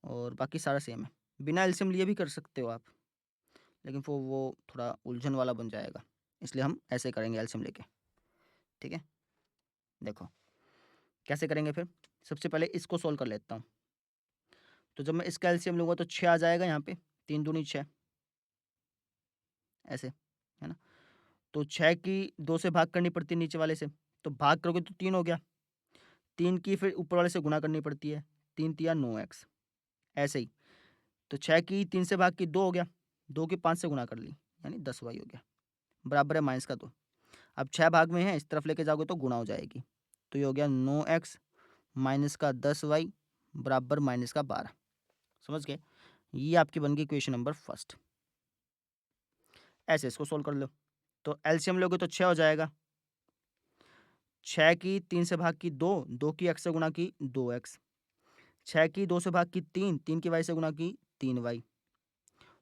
और बाकी सारा सेम है। बिना एलसीएम लिए भी कर सकते हो आप, लेकिन वो थोड़ा उलझन वाला बन जाएगा, इसलिए हम ऐसे करेंगे एलसीएम लेके, ठीक है। देखो कैसे करेंगे फिर, सबसे पहले इसको सोल्व कर लेता हूँ। तो जब मैं इसका एलसीएम लूँगा तो 6 आ जाएगा यहाँ पे, 3 दूनी 6, ऐसे, है ना। तो 6 की 2 से भाग करनी पड़ती है नीचे वाले से, तो भाग करोगे तो 3 हो गया, 3 की फिर ऊपर वाले से गुणा करनी पड़ती है, 3 तिया 9x, ऐसे ही। तो 6 की 3 से भाग की 2 हो गया, 2 की 5 से गुणा कर ली, यानी 10y हो गया, बराबर है माइनस का 2। अब 6 भाग में है, इस तरफ लेके जाओगे तो गुणा हो जाएगी, तो ये हो गया 9x माइनस का 10y बराबर माइनस का 12। समझ गए? ये आपकी बन गई इक्वेशन नंबर फर्स्ट। ऐसे इसको सोल्व कर लो, तो एलसीएम लोगे तो 6 हो जाएगा, 6 की 3 से भाग की 2, 2 की x से गुणा की 2x, 6 की 2 से भाग की 3, 3 की y से गुणा की 3y,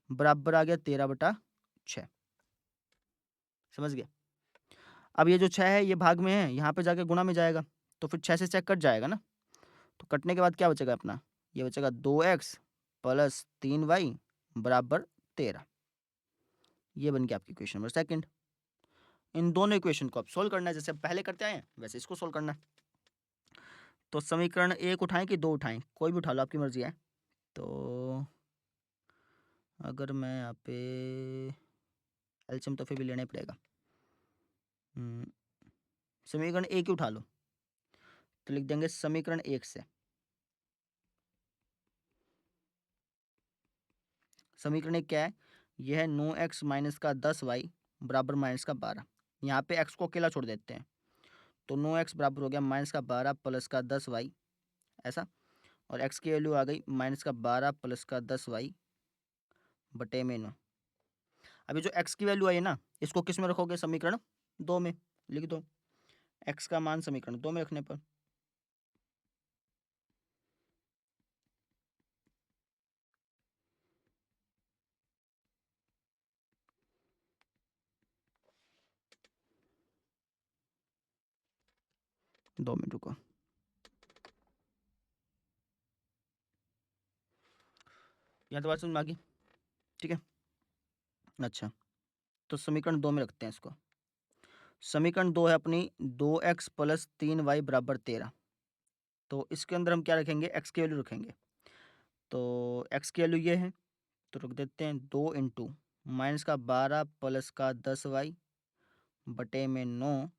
बराबर आ गया 13/6। समझ गए? अब ये जो 6 है ये भाग में है, यहाँ पे जाके गुणा में जाएगा, तो फिर 6 से 6 कट जाएगा ना, तो कटने के बाद क्या बचेगा अपना, ये बचेगा 2x प्लस 3y बराबर 13। ये बन गया आपकी इक्वेशन नंबर सेकंड। इन दोनों इक्वेशन को आप सोल्व करना है, जैसे पहले करते आए हैं वैसे इसको सोल्व करना है। तो समीकरण 1 उठाएं कि 2 उठाएं, कोई भी उठा लो, आपकी मर्जी है। तो अगर मैं यहाँ पे एलसीएम तो फिर भी लेना ही पड़ेगा, समीकरण 1 ही उठा लो, तो लिख देंगे समीकरण 1 से, समीकरण 1 क्या है, यह है 9x माइनस का 10y बराबर माइनस का 12। यहाँ पे x को अकेला छोड़ देते हैं, तो 9x बराबर हो गया माइनस का 12 प्लस का 10y, ऐसा, और x की वैल्यू आ गई माइनस का 12 प्लस का 10y बटे में 9। अभी जो x की वैल्यू आई है ना, इसको किस में रखोगे, समीकरण 2 में, लिख दो x का मान समीकरण 2 में रखने पर, दो मिनट रुको, यहाँ तो बात समझ में आ गई, ठीक है। अच्छा, तो समीकरण 2 में रखते हैं इसको। समीकरण 2 है अपनी 2x प्लस 3y बराबर 13। तो इसके अंदर हम क्या रखेंगे, x की वैल्यू रखेंगे, तो x की वैल्यू ये है, तो रख देते हैं 2 इंटू माइनस का 12 प्लस का 10y बटे में 9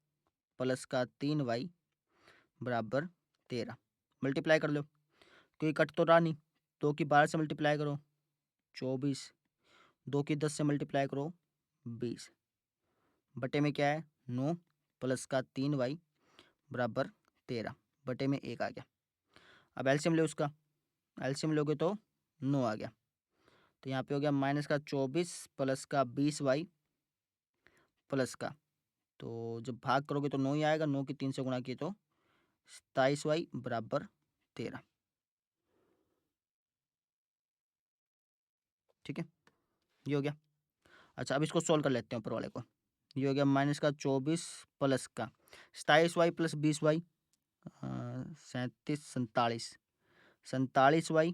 प्लस का 3y बराबर 13। मल्टीप्लाई कर लो, क्योंकि कट तो रहा नहीं, 2 की 12 से मल्टीप्लाई करो 24, 2 की 10 से मल्टीप्लाई करो 20, बटे में क्या है 9 प्लस का 3y बराबर 13, बटे में 1 आ गया। अब एलसीएम ले उसका, एलसीएम लोगे तो 9 आ गया, तो यहाँ पे हो गया माइनस का 24 प्लस का 20y प्लस का, तो जब भाग करोगे तो 9 ही आएगा, 9 की 3 से गुणा किए तो 27y बराबर 13। ठीक है, ये हो गया। अच्छा, अब इसको सोल्व कर लेते हैं ऊपर वाले को, ये हो गया माइनस का 24 प्लस का 27y प्लस 20y 37 47y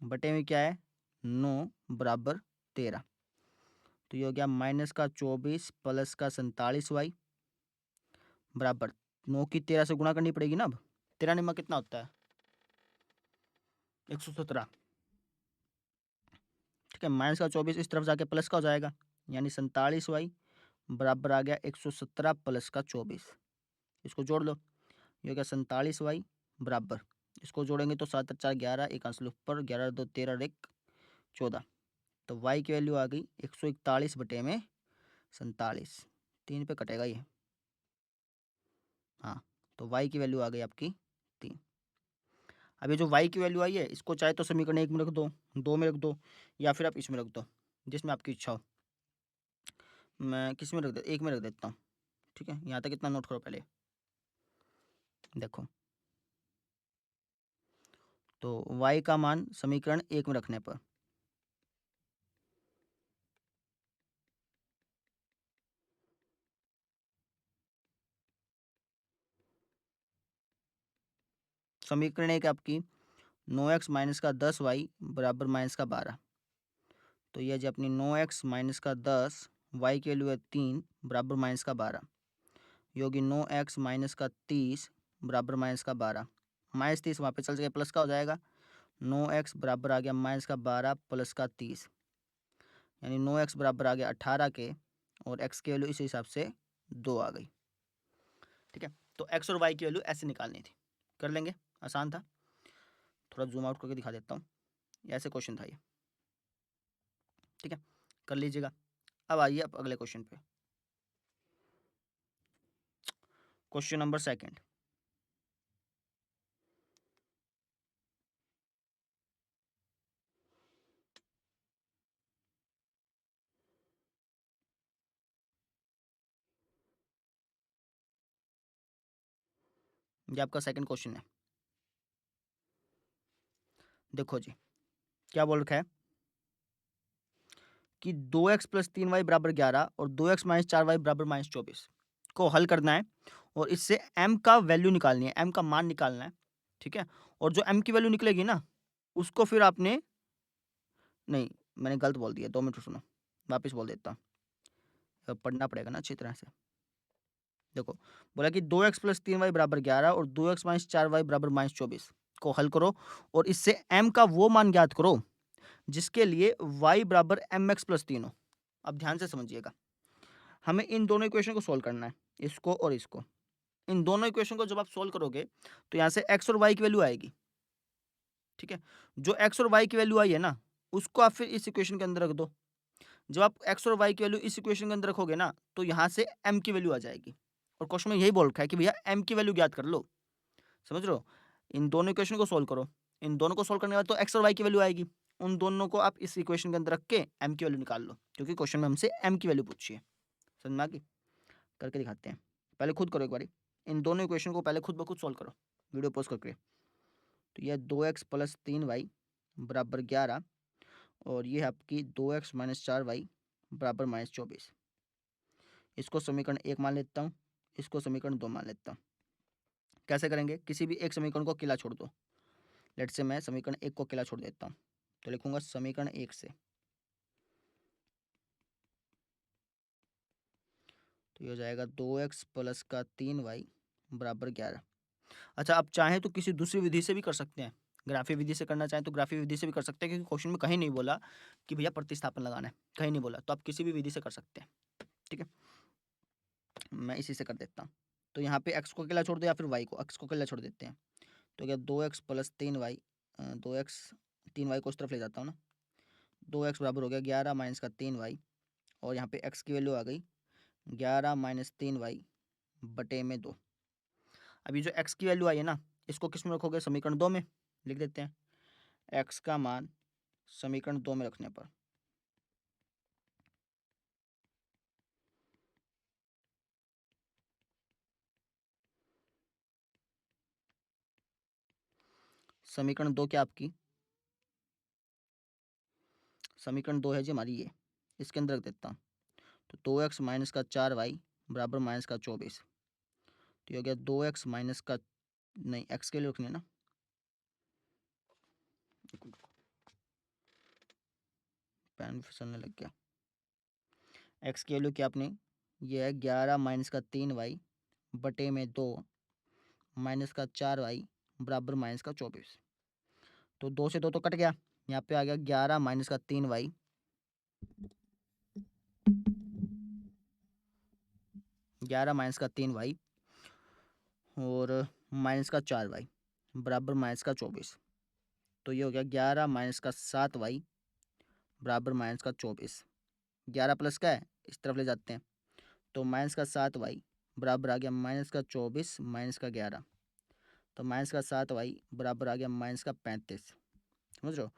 बटे में क्या है 9 बराबर 13, तो ये हो गया माइनस का 24 प्लस का 47y बराबर 9 की 13 से गुणा करनी पड़ेगी ना, अब 13 निम्मा कितना होता है 117, ठीक है। माइनस का 24 इस तरफ जाके प्लस का हो जाएगा, यानी 47y बराबर आ गया 117 प्लस का 24, इसको जोड़ लो, ये हो गया 47y बराबर, इसको जोड़ेंगे तो 7 4 11, एक आंसर ऊपर 11 2 13 एक 14, तो y की वैल्यू आ गई 141 बटे में 47, 3 पे कटेगा ये, हाँ, तो y की वैल्यू आ गई आपकी 3। अब ये जो y की वैल्यू आई है, इसको चाहे तो समीकरण 1 में रख दो, 2 में रख दो, या फिर आप इसमें रख दो, जिसमें आपकी इच्छा हो। मैं किस में रख दे, 1 में रख देता हूँ, ठीक है। यहाँ तक इतना नोट करो पहले, देखो, तो y का मान समीकरण 1 में रखने पर समीकरण 1 आपकी 9x माइनस का 10y बराबर माइनस का 12, तो यह जो अपनी 9x माइनस का 10, y की वैल्यू है 3 बराबर माइनस का 12, योगी 9x माइनस का 30 बराबर माइनस का 12, माइनस 30 वहाँ पे चल जाएगा, प्लस का हो जाएगा, 9x बराबर आ गया माइनस का 12 प्लस का 30, यानी 9x बराबर आ गया 18 के, और x की वैल्यू इस हिसाब से 2 आ गई। ठीक है, तो x और y की वैल्यू ऐसे निकालनी थी। कर लेंगे, आसान था। थोड़ा जूम आउट करके दिखा देता हूँ। ऐसे क्वेश्चन था ये। ठीक है, कर लीजिएगा। अब आइए अब अगले क्वेश्चन पे। Question number second. ये आपका सेकंड क्वेश्चन है। देखो जी, क्या बोल रखा है कि 2x प्लस 3y बराबर 11 और 2x माइनस 4y बराबर माइनस 24 को हल करना है और इससे m का वैल्यू निकालनी है, m का मान निकालना है। ठीक है, और जो m की वैल्यू निकलेगी ना, उसको फिर आपने, नहीं मैंने गलत बोल दिया, 2 मिनट सुनो, वापस बोल देता हूँ, अब पढ़ना पड़ेगा ना अच्छी तरह से। देखो, बोला कि 2x प्लस 3y बराबर 11 और 2x माइनस 4y बराबर माइनस 24 को हल करो और इससे m का वो मान ज्ञात करो जिसके लिए y बराबर mx प्लस 3 हो। अब ध्यान से समझिएगा, हमें इन दोनों इक्वेशन को सोल्व करना है, इसको और इसको। इन दोनों इक्वेशन को जब आप सोल्व करोगे तो यहाँ से x और y की वैल्यू आएगी। ठीक है, जो x और y की वैल्यू आई है ना, उसको आप फिर इस इक्वेशन के अंदर रख दो। जब आप x और y की वैल्यू इस इक्वेशन के अंदर रखोगे ना, तो यहाँ से m की वैल्यू आ जाएगी। और क्वेश्चन में यही बोल रखा है कि भैया m की वैल्यू ज्ञात कर लो। समझ रहे हो, इन दोनों इक्वेशन को सोल्व करो। इन दोनों को सोल्व करने के बाद तो x और y की वैल्यू आएगी, उन दोनों को आप इस इक्वेशन के अंदर रख के m की वैल्यू निकाल लो, क्योंकि क्वेश्चन में हमसे m की वैल्यू पूछी है। समझ में आ गई? करके दिखाते हैं, पहले खुद करो एक बारी। इन दोनों इक्वेशन को पहले खुद ब खुद सोल्व करो, वीडियो पॉज करके। तो यह 2x प्लस 3y बराबर 11 और ये है आपकी 2x माइनस 4y बराबर माइनस 24। इसको समीकरण 1 मान लेता हूँ, इसको समीकरण 2 मान लेता हूँ। कैसे करेंगे, किसी भी एक समीकरण को अकेला छोड़ दो। लेट से मैं समीकरण 1 को अकेला छोड़ देता हूँ, तो लिखूंगा समीकरण 1 से, तो ये हो जाएगा 2x प्लस का 3y बराबर 11। अच्छा, आप चाहें तो किसी दूसरी विधि से भी कर सकते हैं। ग्राफी विधि से करना चाहें तो ग्राफी विधि से भी कर सकते हैं, क्योंकि क्वेश्चन में कहीं नहीं बोला कि भैया प्रतिस्थापन लगाना है, कहीं नहीं बोला, तो आप किसी भी विधि से कर सकते हैं। ठीक है, मैं इसी से कर देता हूँ। तो यहाँ पे x को अकेला छोड़ दो या फिर y को, x को अकेला छोड़ देते हैं। तो क्या 2x plus 3y, 2x 3y को उस तरफ ले जाता हूँ ना, 2x बराबर हो गया 11 माइनस का 3y, और यहाँ पे x की वैल्यू आ गई 11 माइनस 3y बटे में 2। अभी जो x की वैल्यू आई है ना, इसको किस में रखोगे, समीकरण 2 में लिख देते हैं। x का मान समीकरण 2 में रखने पर समीकरण 2 क्या आपकी, समीकरण 2 है जी हमारी ये, इसके अंदर रख देता हूँ। तो 2x माइनस का 4y बराबर माइनस का 24। तो ये हो गया 2x माइनस का, नहीं x के लिए रखने ना, पेन फिसलने लग गया। x की वैल्यू क्या अपनी, ये है 11 माइनस का 3y बटे में 2 माइनस का 4y बराबर माइनस का 24। तो 2 से 2 तो कट गया, यहाँ पे आ गया 11 माइनस का 3y, 11 माइनस का 3y और माइनस का 4y बराबर माइनस का 24। तो ये हो गया 11 माइनस का 7y बराबर माइनस का 24। 11 प्लस का है, इस तरफ ले जाते हैं, तो माइनस का 7y बराबर आ गया माइनस का 24 माइनस का 11। तो माइनस का 7y बराबर आ गया माइनस का 35। समझ रहे हो,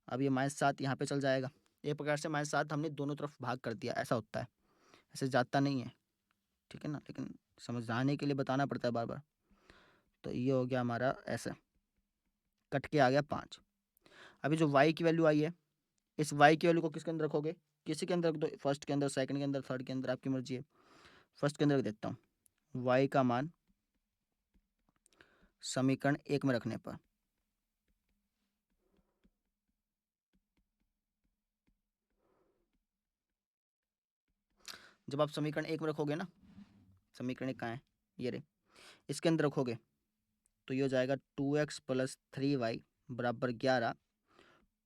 अब ये माइनस 7 यहाँ पे चल जाएगा। एक प्रकार से माइनस 7 हमने दोनों तरफ भाग कर दिया, ऐसा होता है, ऐसे जाता नहीं है। ठीक है ना, लेकिन समझाने के लिए बताना पड़ता है बार बार। तो ये हो गया हमारा ऐसे, कट के आ गया 5। अभी जो y की वैल्यू आई है, इस y की वैल्यू को किसके अंदर रखोगे, किसी के अंदर रख दो, फर्स्ट के अंदर, सेकंड के अंदर, थर्ड के अंदर, आपकी मर्जी है। फर्स्ट के अंदर रख देता हूँ, y का मान समीकरण 1 में रखने पर जब आप समीकरण 1 में रखोगे ना, समीकरण 1 कहाँ है, ये रे, इसके अंदर रखोगे तो ये हो जाएगा 2x प्लस 3y बराबर 11,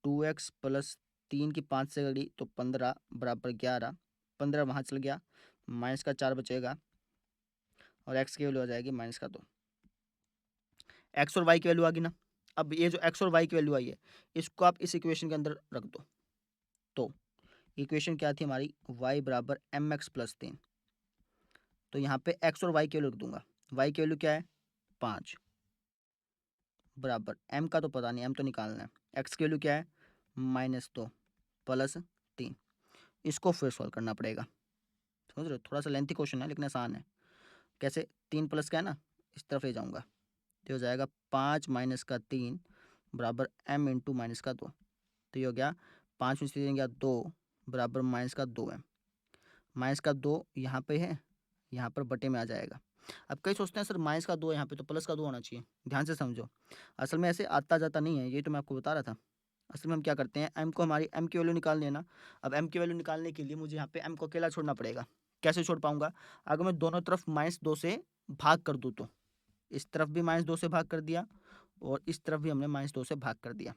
2x प्लस 3 की 5 से घड़ी तो 15 बराबर 11, 15 वहाँ चल गया, माइनस का 4 बचेगा और एक्स की वैल्यू आ जाएगी माइनस का 2। एक्स और वाई की वैल्यू आ गई ना। अब ये जो एक्स और वाई की वैल्यू आई है इसको आप इस इक्वेशन के अंदर रख दो। तो इक्वेशन क्या थी हमारी, y बराबर एम एक्स प्लस 3। तो यहाँ पे x और y की वैल्यू रख दूंगा। y की वैल्यू क्या है 5 बराबर m का तो पता नहीं, m तो निकालना है। x की वैल्यू क्या है -2 प्लस 3। इसको फिर सॉल्व करना पड़ेगा। समझ रहे हो, थोड़ा सा लेंथी क्वेश्चन है लेकिन आसान है। कैसे, 3 प्लस क्या है ना, इस तरफ ले जाऊंगा तो हो जाएगा 5 माइनस का 3 बराबर m इंटू माइनस का 2। तो ये हो गया 5 में से 3 गया 2 बराबर माइनस का 2m। माइनस का 2 यहाँ पे है, यहाँ पर बटे में आ जाएगा। अब कई सोचते हैं सर माइनस का 2 यहाँ पे तो प्लस का 2 होना चाहिए। ध्यान से समझो, असल में ऐसे आता जाता नहीं है, ये तो मैं आपको बता रहा था। असल में हम क्या करते हैं, m को, हमारी m की वैल्यू निकालनी है ना। अब m की वैल्यू निकालने के लिए मुझे यहाँ पे m को अकेला छोड़ना पड़ेगा। कैसे छोड़ पाऊंगा, अगर मैं दोनों तरफ -2 से भाग कर दूँ तो इस तरफ भी -2 से भाग कर दिया और इस तरफ भी हमने -2 से भाग कर दिया,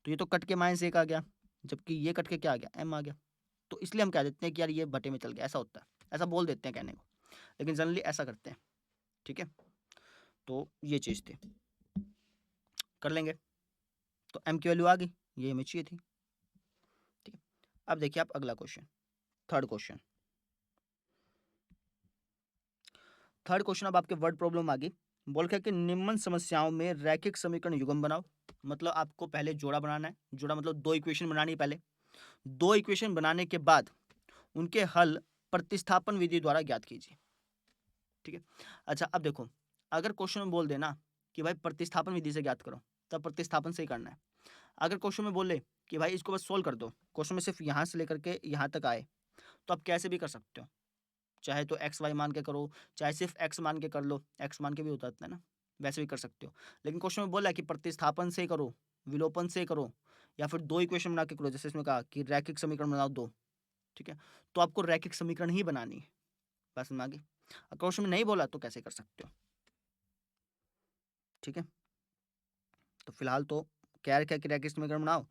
तो ये तो कट के -1 आ गया, जबकि ये कट के क्या आ गया, m आ गया। तो इसलिए हम कह देते हैं कि यार ये बटे में चल गया, ऐसा होता है, ऐसा बोल देते हैं कहने को, लेकिन जनरली ऐसा करते हैं। ठीक है, तो ये चीज़ थी, कर लेंगे। तो m की वैल्यू आ गई, ये हमें चाहिए थी। ठीक है, अब देखिए आप अगला question, third question. Third question अब आपके वर्ड प्रॉब्लम आ गई। बोल के कि निम्न समस्याओं में रैखिक समीकरण युग्म बनाओ। मतलब आपको पहले जोड़ा बनाना है, जोड़ा मतलब 2 इक्वेशन बनानी है पहले। 2 इक्वेशन बनाने के बाद उनके हल प्रतिस्थापन विधि द्वारा ज्ञात कीजिए। ठीक है, अच्छा अब देखो, अगर क्वेश्चन में बोल देना कि भाई प्रतिस्थापन विधि से ज्ञात करो, तब प्रतिस्थापन से ही करना है। अगर क्वेश्चन में बोले कि भाई इसको बस सोल्व कर दो, क्वेश्चन में सिर्फ यहाँ से लेकर के यहाँ तक आए, तो आप कैसे भी कर सकते हो। चाहे तो एक्स वाई मान के करो, चाहे सिर्फ एक्स मान के कर लो, एक्स मान के भी होता है ना, वैसे भी कर सकते हो। लेकिन क्वेश्चन में बोला कि प्रतिस्थापन से करो, विलोपन से करो, या फिर 2 इक्वेशन बना के करो, जैसे इसमें कहा कि रैखिक समीकरण बनाओ 2। ठीक है, तो आपको रैखिक समीकरण ही बनानी है, बस में आगे। क्वेश्चन में नहीं बोला तो कैसे कर सकते हो। ठीक है, तो फिलहाल तो क्या रखा कि रैखिक समीकरण बनाओ,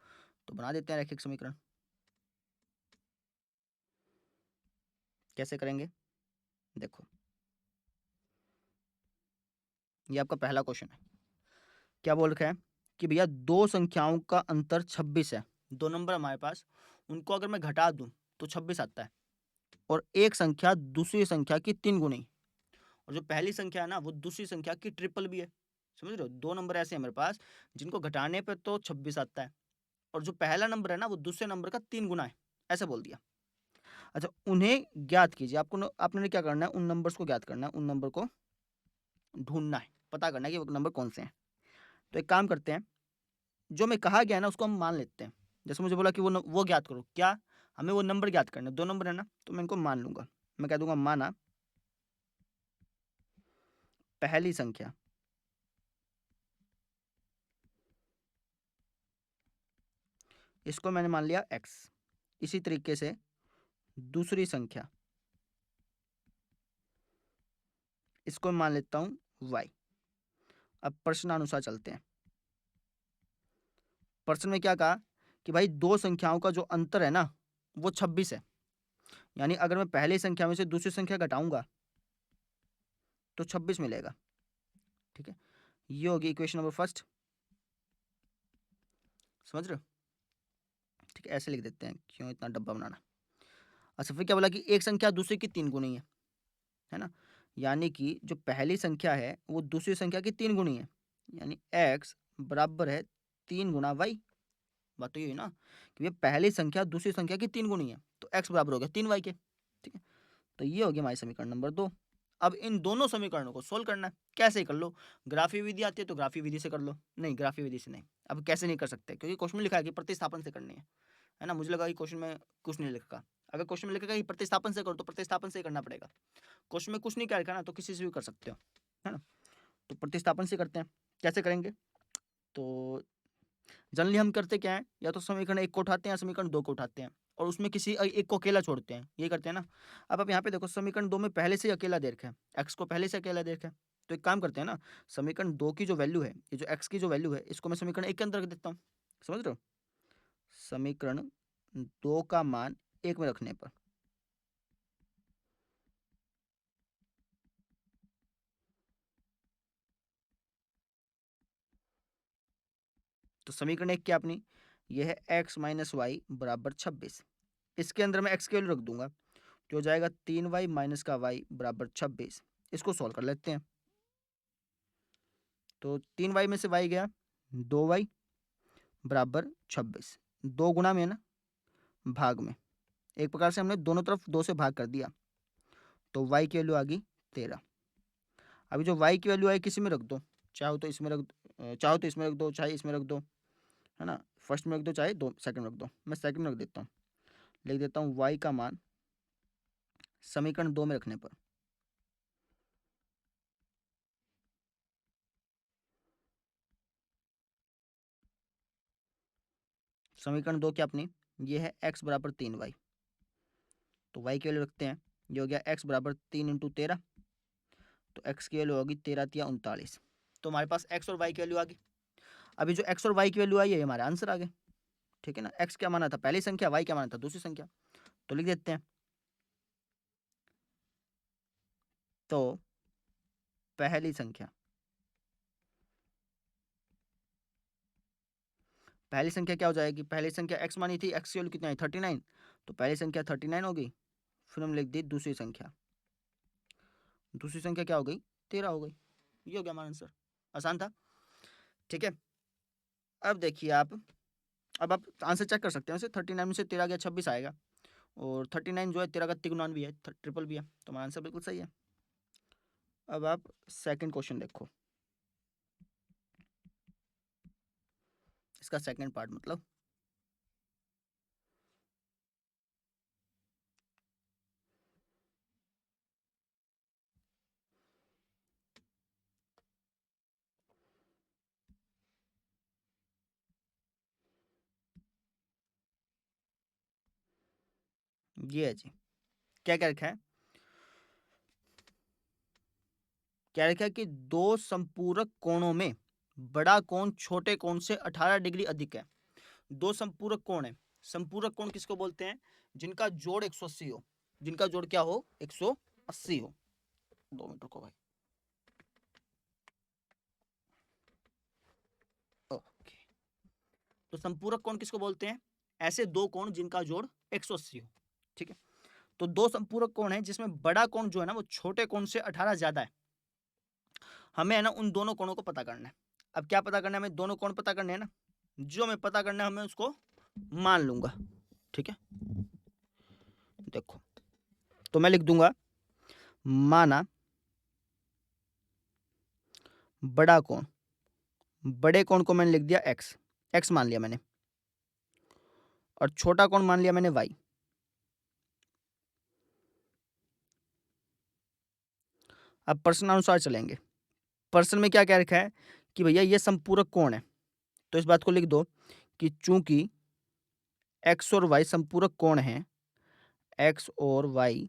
तो बना देते हैं रैखिक समीकरण। कैसे करेंगे, देखो ये आपका पहला क्वेश्चन है। क्या बोल रखा है कि भैया 2 संख्याओं का अंतर 26 है। 2 नंबर हमारे पास, उनको अगर मैं घटा दूं तो 26 आता है, और एक संख्या दूसरी संख्या की 3 गुनी, और जो पहली संख्या है ना वो दूसरी संख्या की ट्रिपल भी है। समझ रहे हो, 2 नंबर ऐसे हैं मेरे पास जिनको घटाने पर तो 26 आता है, और जो पहला नंबर है ना वो दूसरे नंबर का 3 गुना है, ऐसे बोल दिया। अच्छा, उन्हें ज्ञात कीजिए। आपने क्या करना है, उन नंबर्स को ज्ञात करना है, उन नंबर को ढूंढना है, पता करना है कि वो नंबर कौन से हैं। तो एक काम करते हैं, जो मैं कहा गया है ना उसको हम मान लेते हैं। जैसे मुझे बोला कि वो ज्ञात करो, क्या हमें वो नंबर ज्ञात करना है, 2 नंबर है ना, तो मैं इनको मान लूंगा। मैं कह दूंगा माना पहली संख्या इसको मैंने मान लिया x। इसी तरीके से दूसरी संख्या इसको मान लेता हूं y। अब प्रश्न अनुसार चलते हैं। प्रश्न में क्या कहा कि भाई 2 संख्याओं का जो अंतर है ना वो 26 है। यानी अगर मैं पहली संख्या में से दूसरी संख्या घटाऊंगा तो 26 मिलेगा। ठीक है, ये होगी इक्वेशन नंबर फर्स्ट। समझ रहे हो, ठीक है, ऐसे लिख देते हैं, क्यों इतना डब्बा बनाना। अच्छा, फिर क्या बोला कि एक संख्या दूसरे की 3 गुनी है ना। यानी कि जो पहली संख्या है वो दूसरी संख्या की 3 गुनी है, यानी x बराबर है 3 गुना वाई। बात तो ये हुई ना कि ये पहली संख्या दूसरी संख्या की 3 गुनी है, तो x बराबर हो गया 3 वाई के। ठीक है, तो ये हो गया हमारी समीकरण नंबर 2। अब इन दोनों समीकरणों को सोल्व करना है। कैसे कर लो, ग्राफी विधि आती है तो ग्राफी विधि से कर लो। नहीं, ग्राफी विधि से नहीं। अब कैसे नहीं कर सकते, क्योंकि क्वेश्चन में लिखा है कि प्रतिस्थापन से करनी है ना। मुझे लगा कि क्वेश्चन में कुछ नहीं लिखा। अगर क्वेश्चन में लिखेगा कि प्रतिस्थापन से करो तो प्रतिस्थापन से ही करना पड़ेगा। क्वेश्चन में कुछ नहीं क्या लिखा ना, तो किसी से भी कर सकते हो, है ना। तो प्रतिस्थापन से करते हैं। कैसे करेंगे, तो जनरली हम करते क्या है, या तो समीकरण 1 को उठाते हैं या समीकरण 2 को उठाते हैं, और उसमें किसी एक को अकेला छोड़ते हैं, ये करते हैं ना। अब आप यहाँ पे देखो, समीकरण 2 में पहले से ही अकेला दे रखा है, एक्स को पहले से अकेला दे रखा है। तो एक काम करते हैं ना, समीकरण 2 की जो वैल्यू है, ये जो एक्स की जो वैल्यू है, इसको मैं समीकरण 1 के अंदर रख देता हूँ। समझ रहे हो, समीकरण 2 का मान 1 में रखने पर तो समीकरण 1 क्या अपनी ये है x माइनस वाई बराबर 26। इसके अंदर मैं x की वैल्यू रख दूंगा तो हो जाएगा 3y माइनस का y बराबर 26। इसको सॉल्व कर लेते हैं। तो 3y में से y गया 2y बराबर 26। 2 गुणा में है ना, भाग में। एक प्रकार से हमने दोनों तरफ 2 से भाग कर दिया तो y की वैल्यू आ गई 13। अभी जो y की वैल्यू आई किसी में रख दो, चाहो तो इसमें चाहो तो इसमें रख दो, चाहे इसमें रख दो, है ना। फर्स्ट में रख दो चाहे दो सेकंड में रख दो। मैं सेकंड में रख देता हूँ, लिख देता हूँ y का मान समीकरण 2 में रखने पर समीकरण 2 क्या अपनी ये है x बराबर 3y। तो y की वैल्यू रखते हैं, ये हो गया x बराबर 3 इंटू 13। तो x की वैल्यू होगी 13 तिया 39। तो हमारे पास x और y की वैल्यू आ गई। अभी जो x और y की वैल्यू आई है हमारा आंसर आ गया, ठीक है ना। x क्या माना था पहली संख्या, y क्या माना था दूसरी संख्या। तो लिख देते हैं। तो पहली संख्या क्या हो जाएगी, पहली संख्या x मानी थी, x की वैल्यू कितनी आई 39। तो पहली संख्या 39 होगी। फिर हम लिख दी दूसरी संख्या क्या हो गई 13 हो गई। ये हो गया हमारा आंसर। आसान था, ठीक है। अब देखिए अब आप आंसर चेक कर सकते हैं। वैसे 39 में से 13 गया 26 आएगा, और 39 जो है 13 का तिगुना भी है, ट्रिपल भी है। तो हमारा आंसर बिल्कुल सही है। अब आप सेकंड क्वेश्चन देखो, इसका सेकंड पार्ट मतलब ये है जी। क्या क्या रखा है, क्या रखा है कि दो संपूरक कोणों में बड़ा कोण छोटे कोण से 18 डिग्री अधिक है। दो संपूरक कोण है। संपूरक कोण किसको बोलते हैं, जिनका जोड़ 180 हो, जिनका जोड़ क्या हो 180 हो। 2 मिनट रुको भाई। ओके, तो संपूरक कोण किसको बोलते हैं, ऐसे दो कोण जिनका जोड़ 180 हो, ठीक है। तो दो संपूरक कोण है जिसमें बड़ा कोण जो है ना वो छोटे कोण से 18 ज्यादा है। हमें है ना उन दोनों कोणों को पता करना है। अब क्या पता करना है हमें, दोनों कोण पता करने हैं ना। जो हमें पता करना है हमें उसको मान लूंगा, ठीक है। देखो, तो मैं लिख दूंगा माना बड़ा कोण, बड़े कोण को मैंने लिख दिया x मान लिया मैंने, और छोटा कोण मान लिया मैंने y। अब प्रश्न अनुसार चलेंगे। प्रश्न में क्या कह रखा है कि भैया ये संपूरक कोण है, तो इस बात को लिख दो कि चूंकि x और y संपूरक कोण हैं, x और y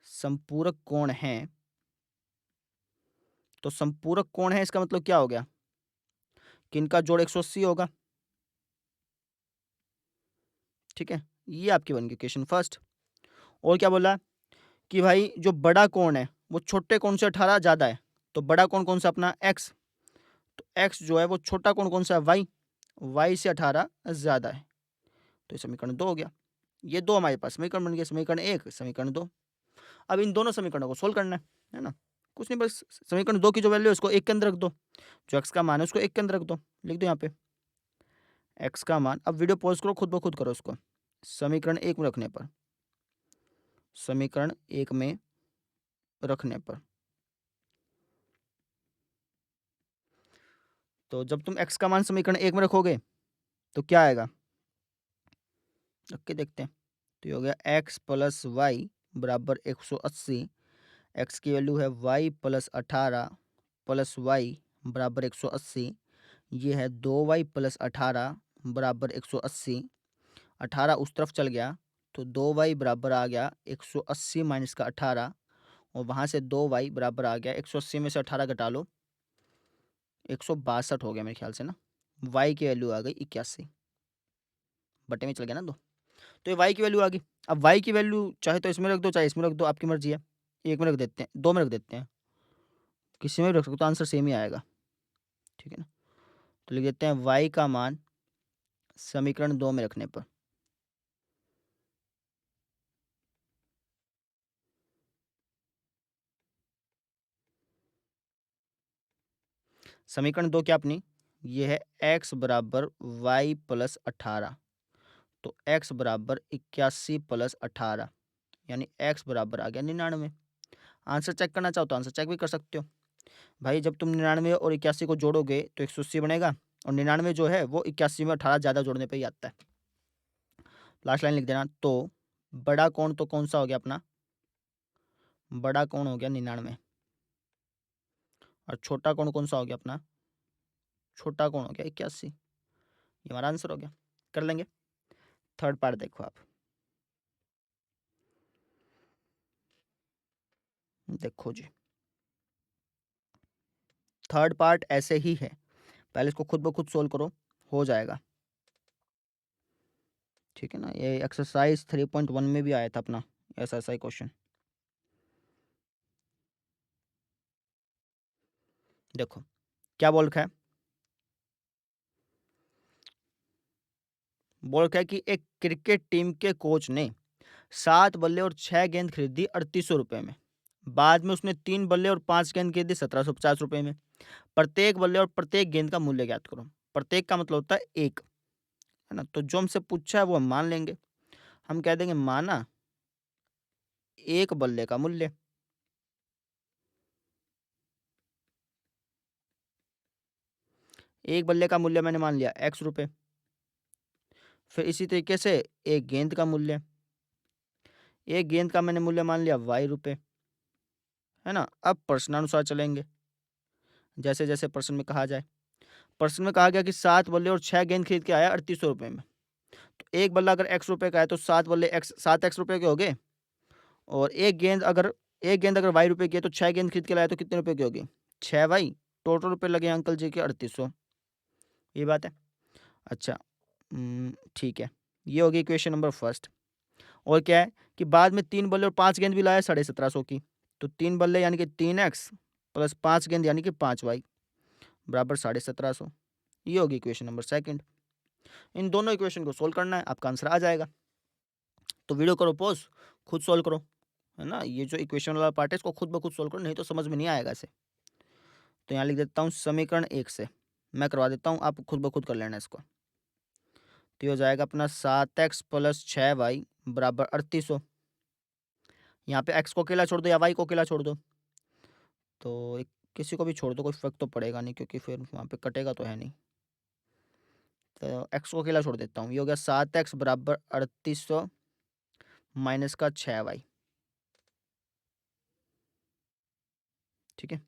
संपूरक कोण हैं, तो संपूरक कोण है इसका मतलब क्या हो गया कि इनका जोड़ 180 होगा, ठीक है। ये आपकी बन गई क्वेश्चन फर्स्ट। और क्या बोला कि भाई जो बड़ा कोण है वो छोटे कोण से 18 ज्यादा है। तो बड़ा कोण कौन सा अपना x, तो x जो है वो छोटा कोण कौन सा है y से 18 ज्यादा है। तो समीकरण 2 हो गया। ये दो हमारे पास समीकरण बन गए, समीकरण 1 समीकरण 2। अब इन दोनों समीकरणों को सोल्व करना है ना। कुछ नहीं, बस समीकरण 2 की जो वैल्यू है उसको 1 के अंदर रख दो, जो x का मान है उसको 1 के अंदर रख दो। लिख दो यहाँ पे x का मान। अब वीडियो पॉज करो, खुद ब खुद करो उसको। समीकरण 1 में रखने पर, समीकरण 1 में रखने पर, तो जब तुम x का मान समीकरण 1 में रखोगे तो क्या आएगा, रख के देखते हैं। तो ये हो गया x प्लस वाई बराबर 180। x की वैल्यू है y प्लस 18 प्लस वाई बराबर 180। ये है 2y प्लस 18 बराबर 180। 18 उस तरफ चल गया तो 2y बराबर आ गया 180 माइनस का 18, और वहाँ से 2y बराबर आ गया 180 में से 18 घटा लो 162 हो गया मेरे ख्याल से ना। y की वैल्यू आ गई 81, बटे में चल गया ना 2। तो ये y की वैल्यू आ गई। अब y की वैल्यू चाहे तो इसमें रख दो चाहे इसमें रख दो, आपकी मर्जी है। एक में रख देते हैं, दो में रख देते हैं, किसी में भी रख सकते हो, आंसर सेम ही आएगा, ठीक है ना। तो लिख देते हैं y का मान समीकरण 2 में रखने पर। समीकरण 2 क्या अपनी? ये है x बराबर y प्लस 18। तो x बराबर 81 प्लस 18 यानी x बराबर आ गया 99। आंसर चेक करना चाहो तो आंसर चेक भी कर सकते हो भाई। जब तुम 99 और 81 को जोड़ोगे तो 180 बनेगा, और 99 जो है वो 81 में 18 ज़्यादा जोड़ने पे ही आता है। लास्ट लाइन लिख देना। तो बड़ा कोण तो कौन सा हो गया अपना? बड़ा कोण हो गया 99, और छोटा कोण कौन सा हो गया अपना? छोटा कोण हो गया 81। ये हमारा आंसर हो गया। कर लेंगे। थर्ड पार्ट देखो आप। देखो जी, थर्ड पार्ट ऐसे ही है। पहले इसको खुद ब खुद सोल्व करो, हो जाएगा। ठीक है ना। ये एक्सरसाइज 3.1 में भी आया था अपना ऐसा ऐसा ही क्वेश्चन। देखो क्या बोल रखा है। बोल रखा है कि एक क्रिकेट टीम के कोच ने 7 बल्ले और 6 गेंद खरीदी 3800 रुपये में। बाद में उसने 3 बल्ले और 5 गेंद खरीदी 1750 रुपये में। प्रत्येक बल्ले और प्रत्येक गेंद का मूल्य ज्ञात करो। प्रत्येक का मतलब होता है एक, है ना। तो जो हमसे पूछा है वो हम मान लेंगे। हम कह देंगे माना एक बल्ले का मूल्य। एक बल्ले का मूल्य मैंने मान लिया x रुपये। फिर इसी तरीके से एक गेंद का मूल्य, एक गेंद का मैंने मूल्य मान लिया y रुपये, है ना। अब प्रश्नानुसार चलेंगे, जैसे जैसे प्रश्न में कहा जाए। प्रश्न में कहा गया कि 7 बल्ले और 6 गेंद खरीद के आया 3800 रुपये में। तो एक बल्ला अगर x रुपये का है तो 7 बल्ले x 7x रुपये के हो गए। और एक गेंद अगर y रुपये की है तो 6 गेंद खरीद के लाया तो कितने रुपए की होगी? 6y। टोटल रुपए लगे अंकल जी के 3800। ये बात है। अच्छा, ठीक है। ये होगी इक्वेशन नंबर फर्स्ट। और क्या है कि बाद में 3 बल्ले और 5 गेंद भी लाया 1750 की। तो 3 बल्ले यानी कि 3x प्लस 5 गेंद यानी कि 5y बराबर 1750। ये होगी इक्वेशन नंबर सेकंड। इन दोनों इक्वेशन को सोल्व करना है, आपका आंसर आ जाएगा। तो वीडियो करो पॉज, खुद सोल्व करो, है ना। ये जो इक्वेशन वाला पार्ट है इसको खुद ब खुद सोल्व करो, नहीं तो समझ में नहीं आएगा इसे। तो यहाँ लिख देता हूँ समीकरण 1 से मैं करवा देता हूँ, आप खुद ब खुद कर लेना इसको। तो ये हो जाएगा अपना 7x प्लस 6y बराबर 3800। यहाँ पे x को अकेला छोड़ दो या y को अकेला छोड़ दो। तो किसी को भी छोड़ दो, कोई फर्क तो पड़ेगा नहीं, क्योंकि फिर वहाँ पे कटेगा तो है नहीं। तो x को अकेला छोड़ देता हूँ। ये हो गया 7x बराबर 3800 माइनस का 6y। ठीक है।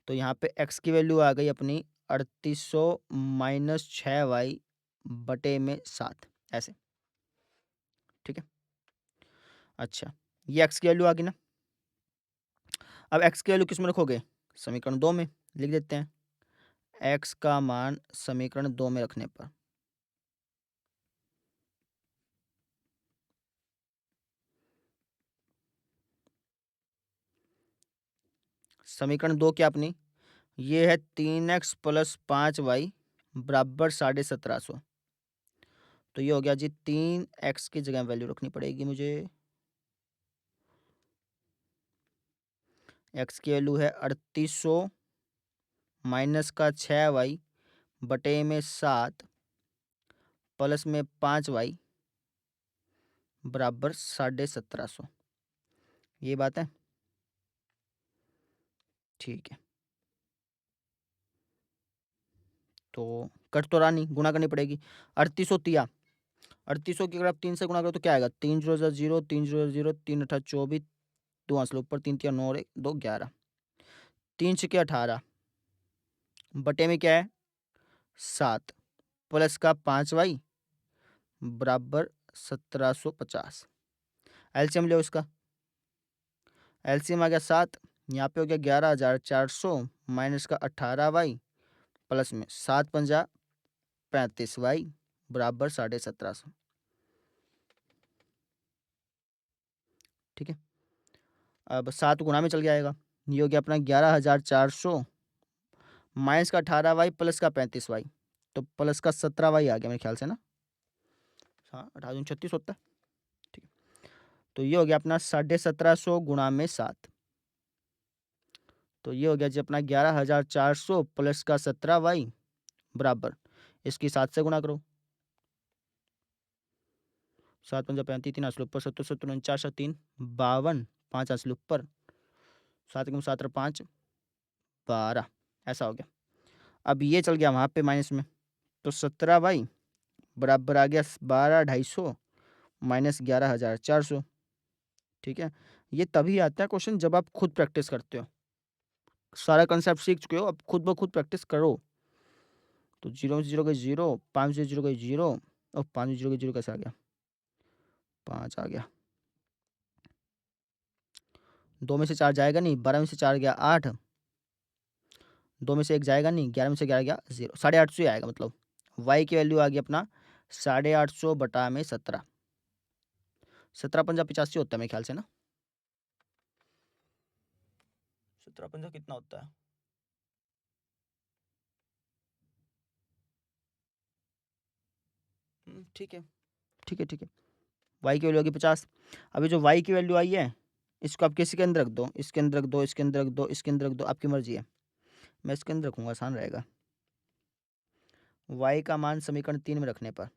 तो यहाँ पे x की वैल्यू आ गई अपनी 3800 माइनस 6y बटे में 7, ऐसे। ठीक है। अच्छा, ये x की वैल्यू आ गई ना। अब x की वैल्यू किस में रखोगे? समीकरण 2 में। लिख देते हैं x का मान समीकरण 2 में रखने पर। समीकरण 2 क्या अपनी? ये है 3x प्लस 5y बराबर 1750। तो ये हो गया जी 3x की जगह वैल्यू रखनी पड़ेगी मुझे। x की वैल्यू है 3800 माइनस का 6y बटे में 7 प्लस में 5y बराबर 1750। ये बात है। ठीक है। तो कट तो रानी गुणा करनी पड़ेगी। 3800 तिया 3800 की अगर आप 3 से गुणा करो तो क्या आएगा? 3 0 0, 3 0 0, 3 अठा 24, 2 आंसर ऊपर 3 तिया 9 और 1 2 11, 3 छके 18 बटे में क्या है? 7 प्लस का 5y बराबर 1750। एलसीएम ले उसका। एलसीएम आ गया 7, यहाँ पे हो गया 11400 माइनस का 18y प्लस में 7 पंजा 35y बराबर 1750। ठीक है। अब 7 गुना में चल जाएगा। ये हो गया अपना 11400 माइनस का 18y प्लस का 35y, तो प्लस का 17y आ गया मेरे ख्याल से ना। हाँ 18×36 होता है। ठीक है, तो ये हो गया अपना 1750 गुणा में 7, तो ये हो गया जी अपना 11,400 प्लस का 17y बराबर इसकी 7 से गुणा करो। 7 पंजा 35, 3 हाथ ऊपर, 70 70 49 3 52, 5 हाथ ऊपर, 7 गुण 7 और 5 12, ऐसा हो गया। अब ये चल गया वहाँ पे माइनस में, तो 17y बराबर आ गया 12,250 माइनस 11,400। ठीक है, ये तभी आता है क्वेश्चन जब आप खुद प्रैक्टिस करते हो, सारा कंसेप्ट सीख चुके हो, अब खुद ब खुद प्रैक्टिस करो। तो 0 में 0 गई 0, 5 से 0 गई 0, और 5 में 0 गई 0 कैसे आ गया, 5 आ गया। 2 में से 4 जाएगा नहीं, 12 में से 4 गया 8, 2 में से 1 जाएगा नहीं, 11 में से 11 गया 0, 850 ही आएगा। मतलब y की वैल्यू आ गई अपना 850 बटा में 17, 17 पंजा 85 होता है मेरे ख्याल से ना। 17 पंजा कितना होता है, ठीक है ठीक है ठीक है। y की वैल्यू होगी 50। अभी जो y की वैल्यू आई है इसको आप किसी के अंदर रख दो, इसके अंदर रख दो, इसके अंदर रख दो, इसके अंदर रख दो, आपकी मर्जी है। मैं इसके अंदर रखूंगा, आसान रहेगा। y का मान समीकरण 3 में रखने पर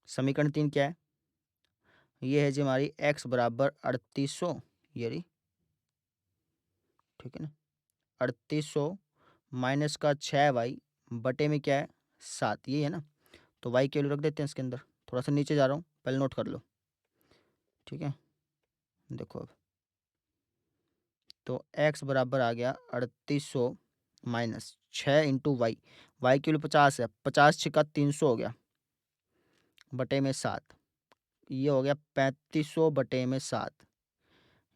समीकरण 3 क्या है, ये है जी हमारी x बराबर 3800, ये रही, ठीक है ना। 3800 माइनस का 6y बटे में क्या है 7, ये है ना। तो y की वैल्यू रख देते हैं इसके अंदर। थोड़ा सा नीचे जा रहा हूँ, पहले नोट कर लो, ठीक है। देखो अब, तो x बराबर आ गया 3800 माइनस 6 इंटू वाई, वाई की वैल्यू 50 है, 50 छिका 300 हो गया बटे में 7, ये हो गया 3500 बटे में 7,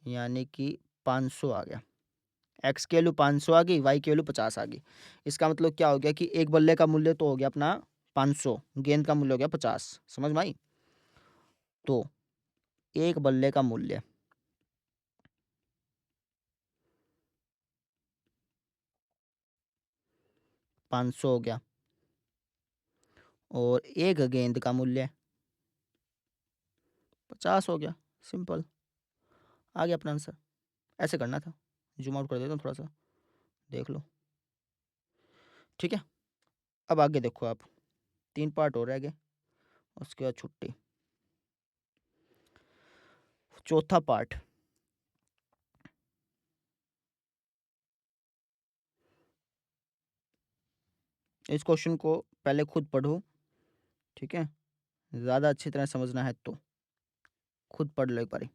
यानी कि 500 आ गया। x की वैल्यू 500 आ गई, y की वैल्यू 50 आ गई। इसका मतलब क्या हो गया कि एक बल्ले का मूल्य तो हो गया अपना 500, गेंद का मूल्य हो गया 50, समझ में आई। तो एक बल्ले का मूल्य 500 हो गया, और एक गेंद का मूल्य 50 हो गया। सिंपल, आ गया अपना आंसर। ऐसे करना था, जूम आउट कर देता हूँ थोड़ा सा, देख लो, ठीक है। अब आगे देखो आप, 3 पार्ट हो रह गए, उसके बाद छुट्टी। चौथा पार्ट, इस क्वेश्चन को पहले खुद पढ़ो, ठीक है। ज़्यादा अच्छी तरह समझना है तो खुद पढ़ लो एक बारी।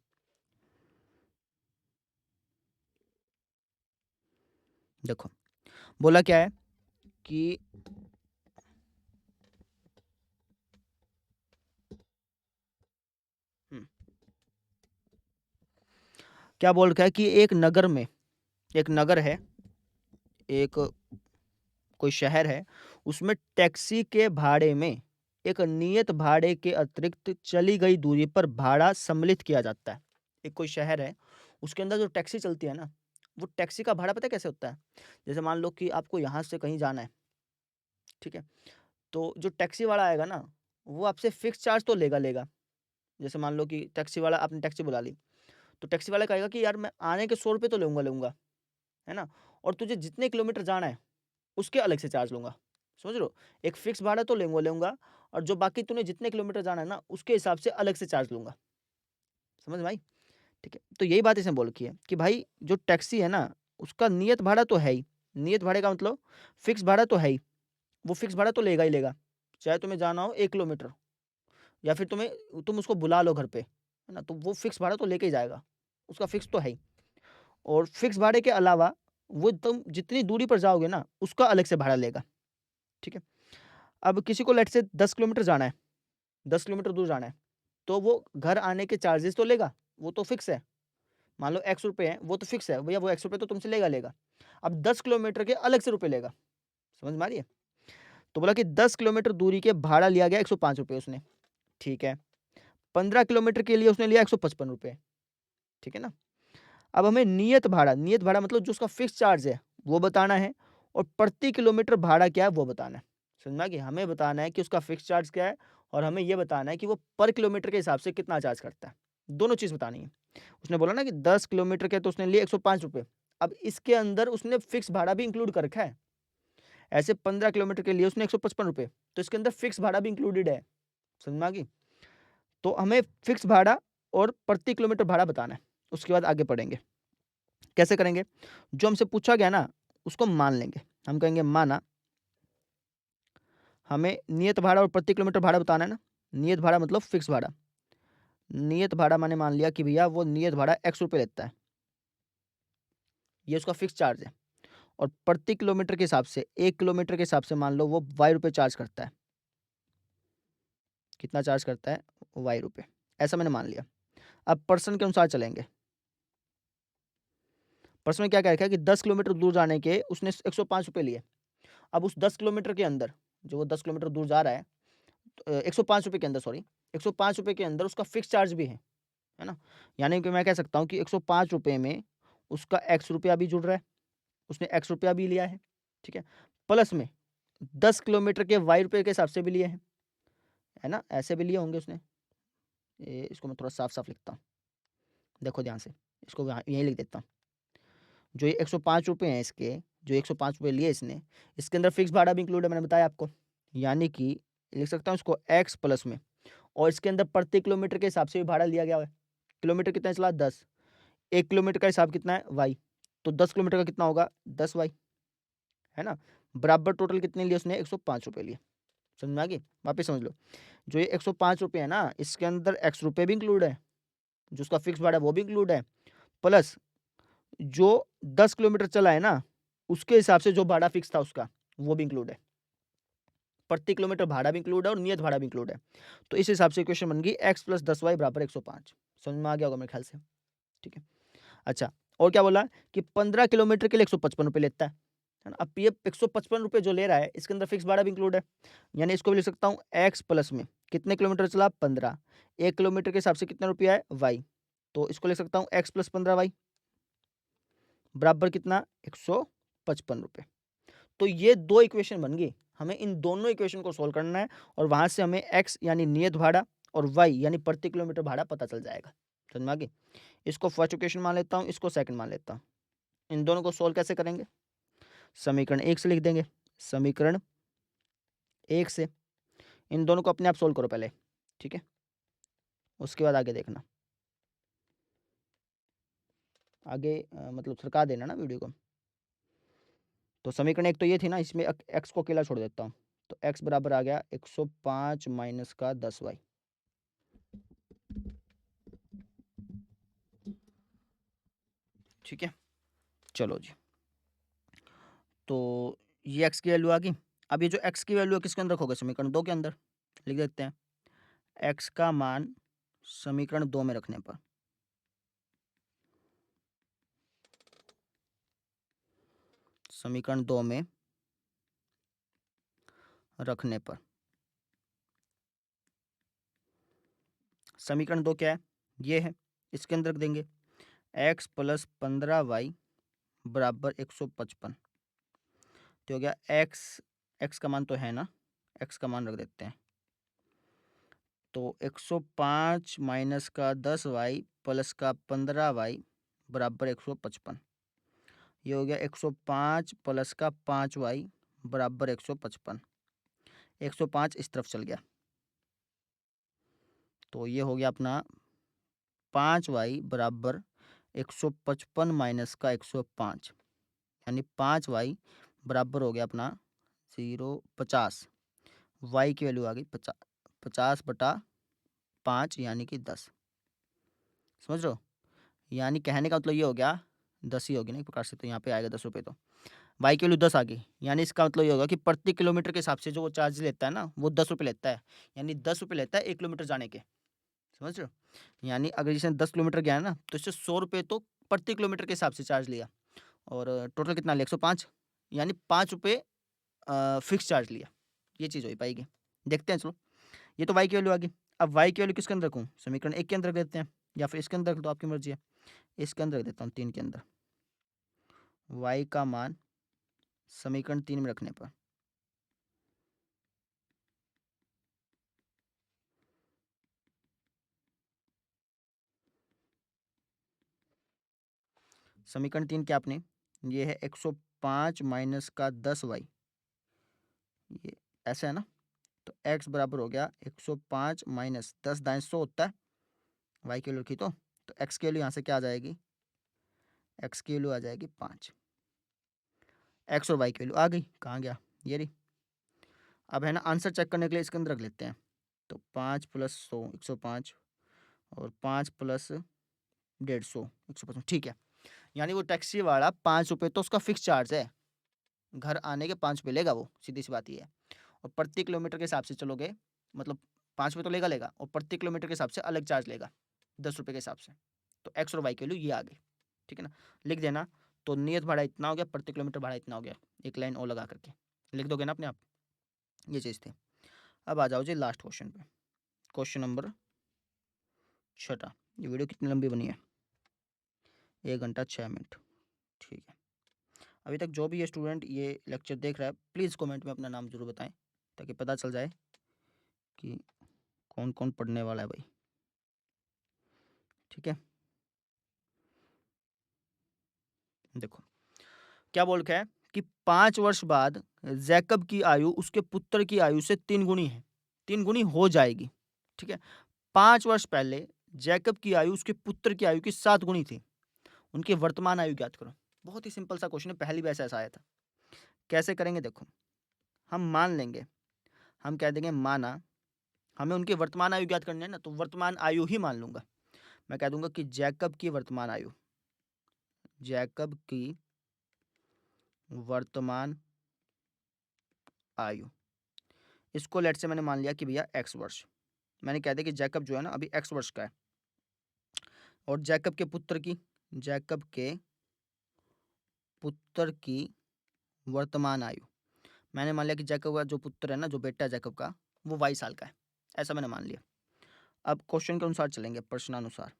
देखो बोला क्या है कि क्या बोल रखा है कि एक नगर में, एक नगर है, एक कोई शहर है, उसमें टैक्सी के भाड़े में एक नियत भाड़े के अतिरिक्त चली गई दूरी पर भाड़ा सम्मिलित किया जाता है। एक कोई शहर है, उसके अंदर जो टैक्सी चलती है ना, वो टैक्सी का भाड़ा पता है कैसे होता है। जैसे मान लो कि आपको यहाँ से कहीं जाना है, ठीक है, तो जो टैक्सी वाला आएगा ना, वो आपसे फिक्स चार्ज तो लेगा लेगा। जैसे मान लो कि टैक्सी वाला, आपने टैक्सी बुला ली, तो टैक्सी वाला कहेगा कि यार मैं आने के 100 रुपये तो लूँगा लूँगा, है ना, और तुझे जितने किलोमीटर जाना है उसके अलग से चार्ज लूँगा। समझ लो, एक फिक्स भाड़ा तो लूँगा लूँगा, और जो बाकी तूने जितने किलोमीटर जाना है ना उसके हिसाब से अलग से चार्ज लूँगा। समझ में आई। ठीक है, तो यही बात इसने बोल रखी है कि भाई जो टैक्सी है ना, उसका नियत भाड़ा तो है ही, नियत भाड़े का मतलब फिक्स भाड़ा तो है ही, वो फिक्स भाड़ा तो लेगा ही लेगा, चाहे तुम्हें जाना हो 1 किलोमीटर, या फिर तुम उसको बुला लो घर पे, है ना, तो वो फिक्स भाड़ा तो लेके ही जाएगा, उसका फिक्स तो है ही। और फिक्स भाड़े के अलावा वो तुम जितनी दूरी पर जाओगे ना उसका अलग से भाड़ा लेगा। ठीक है, अब किसी को लेट से 10 किलोमीटर जाना है, 10 किलोमीटर दूर जाना है, तो वो घर आने के चार्जेस तो लेगा, वो तो फिक्स है। मान लो 100 रुपये है, वो तो फिक्स है भैया, वो 100 रुपये तो तुमसे लेगा लेगा। अब 10 किलोमीटर के अलग से रुपये लेगा। समझ में आ रही है। तो बोला कि 10 किलोमीटर दूरी के भाड़ा लिया गया 105 रुपये उसने, ठीक है। 15 किलोमीटर के लिए उसने लिया 155 रुपये, ठीक है ना। अब हमें नियत भाड़ा मतलब जो उसका फिक्स चार्ज है वो बताना है, और प्रति किलोमीटर भाड़ा क्या है वो बताना है। समझ में आ गया? हमें बताना है कि उसका फिक्स चार्ज क्या है, और हमें ये बताना है कि वो पर किलोमीटर के हिसाब से कितना चार्ज करता है। दोनों चीज़ बतानी है। उसने बोला ना कि 10 किलोमीटर के तो उसने लिए 105 रुपये। अब इसके अंदर उसने फिक्स भाड़ा भी इंक्लूड कर रखा है। ऐसे 15 किलोमीटर के लिए उसने 155 रुपये, तो इसके अंदर फिक्स भाड़ा भी इंक्लूडेड है। समझ में आ गई? तो हमें फिक्स भाड़ा और प्रति किलोमीटर भाड़ा बताना है। उसके बाद आगे पढ़ेंगे। कैसे करेंगे? जो हमसे पूछा गया ना उसको मान लेंगे। हम कहेंगे माना, हमें नियत भाड़ा और प्रति किलोमीटर भाड़ा बताना है ना। नियत भाड़ा मतलब फिक्स भाड़ा। नियत भाड़ा मैंने मान लिया कि भैया वो नियत भाड़ा x रुपये लेता है, ये उसका फिक्स चार्ज है। और प्रति किलोमीटर के हिसाब से, 1 किलोमीटर के हिसाब से मान लो वो y रुपये चार्ज करता है। कितना चार्ज करता है? y रुपये। ऐसा मैंने मान लिया। अब पर्सन के अनुसार चलेंगे। पर्सन में क्या कह रखा है कि 10 किलोमीटर दूर जाने के उसने 105 रुपये लिए। अब उस 10 किलोमीटर के अंदर, जो वो 10 किलोमीटर दूर जा रहा है, 105 रुपये के अंदर, सॉरी 105 रुपये के अंदर उसका फिक्स चार्ज भी है ना। यानी कि मैं कह सकता हूँ कि 105 रुपये में उसका x रुपया भी जुड़ रहा है, उसने x रुपया भी लिया है, ठीक है। प्लस में 10 किलोमीटर के y रुपये के हिसाब से भी लिए हैं, है ना। ऐसे भी लिए होंगे उसने। इसको मैं थोड़ा साफ साफ लिखता हूँ, देखो ध्यान से, इसको यहीं लिख देता हूँ। जो ये 105 रुपये हैं इसके, जो 105 रुपये लिए इसने, इसके अंदर फिक्स भाड़ा भी इंक्लूड है, मैंने बताया आपको। यानी कि लिख सकता हूँ इसको x प्लस में, और इसके अंदर प्रति किलोमीटर के हिसाब से भी भाड़ा लिया गया है। किलोमीटर कितना चला? 10। 1 किलोमीटर का हिसाब कितना है? y। तो 10 किलोमीटर का कितना होगा? 10y, है ना। बराबर टोटल कितने लिए उसने? 105 रुपये लिए। समझ में आ गई? वापस समझ लो, जो ये 105 रुपये है ना, इसके अंदर x रुपये भी इंक्लूड है, जो उसका फिक्स भाड़ा है वो भी इंक्लूड है, प्लस जो 10 किलोमीटर चला है ना उसके हिसाब से जो भाड़ा फिक्स था उसका वो भी इंक्लूड है। प्रति किलोमीटर भाड़ा भी इंक्लूड है और नियत भाड़ा भी इंक्लूड है। तो इस हिसाब से इक्वेशन बन गई x प्लस 10y बराबर 105। समझ में आ गया होगा मेरे ख्याल से, ठीक है। अच्छा, और क्या बोला कि 15 किलोमीटर के लिए 155 रुपये लेता है ना। अब ये 155 रुपये जो ले रहा है इसके अंदर फिक्स भाड़ा भी इंक्लूड है, यानी इसको भी लिख सकता हूँ x प्लस में कितने किलोमीटर चला? 15। 1 किलोमीटर के हिसाब से कितना रुपया है? y। तो इसको लिख सकता हूँ x प्लस 15y बराबर कितना? 155 रुपये। तो ये दो इक्वेशन बन गई। हमें इन दोनों इक्वेशन को सोल्व करना है, और वहां से हमें x यानी नियत भाड़ा और y यानी प्रति किलोमीटर भाड़ा पता चल जाएगा। समझ में आ गई? इसको फर्स्ट इक्वेशन मान लेता हूँ, इसको सेकंड मान लेता हूँ। इन दोनों को सोल्व कैसे करेंगे? समीकरण 1 से लिख देंगे। समीकरण 1 से इन दोनों को अपने आप सोल्व करो पहले, ठीक है, उसके बाद आगे देखना। आगे मतलब सरका देना ना वीडियो को। तो समीकरण 1 तो ये थी ना, इसमें x को अकेला छोड़ देता हूँ। तो x बराबर आ गया 105 माइनस का 10y। ठीक है, चलो जी। तो ये x की वैल्यू आ गई। अब ये जो x की वैल्यू है किसके अंदर रखोगे? समीकरण 2 के अंदर। लिख देते हैं x का मान समीकरण 2 में रखने पर, समीकरण 2 में रखने पर, समीकरण 2 क्या है? ये है, इसके अंदर रख देंगे x प्लस 15y बराबर 155। तो हो गया x का मान तो है ना, x का मान रख देते हैं। तो 105 माइनस का 10y प्लस का 15y बराबर 155। ये हो गया 105 प्लस का 5y बराबर 155। 105 इस तरफ चल गया, तो ये हो गया अपना 5y बराबर 155 माइनस का 105, यानी 5y बराबर हो गया अपना 50। y की वैल्यू आ गई 50/5 यानी कि 10। समझ रहे हो? यानी कहने का मतलब ये हो गया 10 ही होगी ना एक प्रकार से, तो यहाँ पे आएगा 10 रुपये। तो y की वैल्यू 10 आ गई, यानी इसका मतलब ये होगा कि प्रति किलोमीटर के हिसाब से जो वो चार्ज लेता है ना वो 10 रुपये लेता है, यानी 10 रुपये लेता है 1 किलोमीटर जाने के। समझ रहे हो? यानी अगर इसने 10 किलोमीटर गया है ना तो इससे 100 रुपये तो प्रति किलोमीटर के हिसाब से चार्ज लिया, और टोटल कितना लिया? 105, यानी 5 रुपये फिक्स चार्ज लिया। ये चीज़ हो ही पाएगी। देखते हैं चलो, ये तो y की वैल्यू आ गई। अब y की वैल्यू किसके अंदर रखूँ? समीकरण 1 के अंदर रख देते हैं या फिर इसके अंदर रख दो, आपकी मर्ज़ी है। इसके अंदर रख देता हूँ 3 के अंदर। y का मान समीकरण 3 में रखने पर समीकरण 3 क्या आपने, ये है 105 माइनस का 10y, ये ऐसा है ना। तो x बराबर हो गया 105 माइनस 10 दाएं 100 होता है, y की वैल्यू रखी तो x की वैल्यू यहाँ से क्या आ जाएगी, x की वैल्यू आ जाएगी 5। x और y की वैल्यू आ गई, कहाँ गया, ये रही। अब है ना आंसर चेक करने के लिए इसके अंदर रख लेते हैं। तो 5 प्लस 100 105 और 5 प्लस 150 155, ठीक है। यानी वो टैक्सी वाला 5 रुपये तो उसका फिक्स चार्ज है, घर आने के 5 रुपये लेगा वो, सीधी सी बात ये है। और प्रति किलोमीटर के हिसाब से चलोगे, मतलब 5 रुपये तो लेगा लेगा, और प्रति किलोमीटर के हिसाब से अलग चार्ज लेगा 10 रुपये के हिसाब से। तो एक्स और वाई की वैल्यू ये आ गई, ठीक है ना। लिख देना, तो नियत भाड़ा इतना हो गया, प्रति किलोमीटर भाड़ा इतना हो गया, एक लाइन और लगा करके लिख दोगे ना अपने आप, ये चीज़ थी। अब आ जाओ जी लास्ट क्वेश्चन पे, क्वेश्चन नंबर 6। ये वीडियो कितनी लंबी बनी है, 1 घंटा 6 मिनट, ठीक है। अभी तक जो भी ये स्टूडेंट ये लेक्चर देख रहा है, प्लीज़ कमेंट में अपना नाम ज़रूर बताएं, ताकि पता चल जाए कि कौन कौन पढ़ने वाला है भाई, ठीक है। देखो क्या बोल रखा है कि 5 वर्ष बाद जैकब की आयु उसके पुत्र की आयु से 3 गुनी है, 3 गुनी हो जाएगी, ठीक है। 5 वर्ष पहले जैकब की आयु उसके पुत्र की आयु की 7 गुनी थी, उनकी वर्तमान आयु ज्ञात करो। बहुत ही सिंपल सा क्वेश्चन है, पहली बार ऐसा आया था। कैसे करेंगे, देखो हम मान लेंगे, हम कह देंगे माना, हमें उनकी वर्तमान आयु ज्ञात करनी है ना, तो वर्तमान आयु ही मान लूंगा। मैं कह दूंगा कि जैकब की वर्तमान आयु, जैकब की वर्तमान आयु, इसको लेट से मैंने मान लिया कि भैया x वर्ष। मैंने कह दिया कि जैकब जो है ना अभी x वर्ष का है, और जैकब के पुत्र की, जैकब के पुत्र की वर्तमान आयु, मैंने मान लिया कि जैकब का जो पुत्र है ना, जो बेटा है जैकब का, वो 22 साल का है, ऐसा मैंने मान लिया। अब क्वेश्चन के अनुसार चलेंगे, प्रश्नानुसार।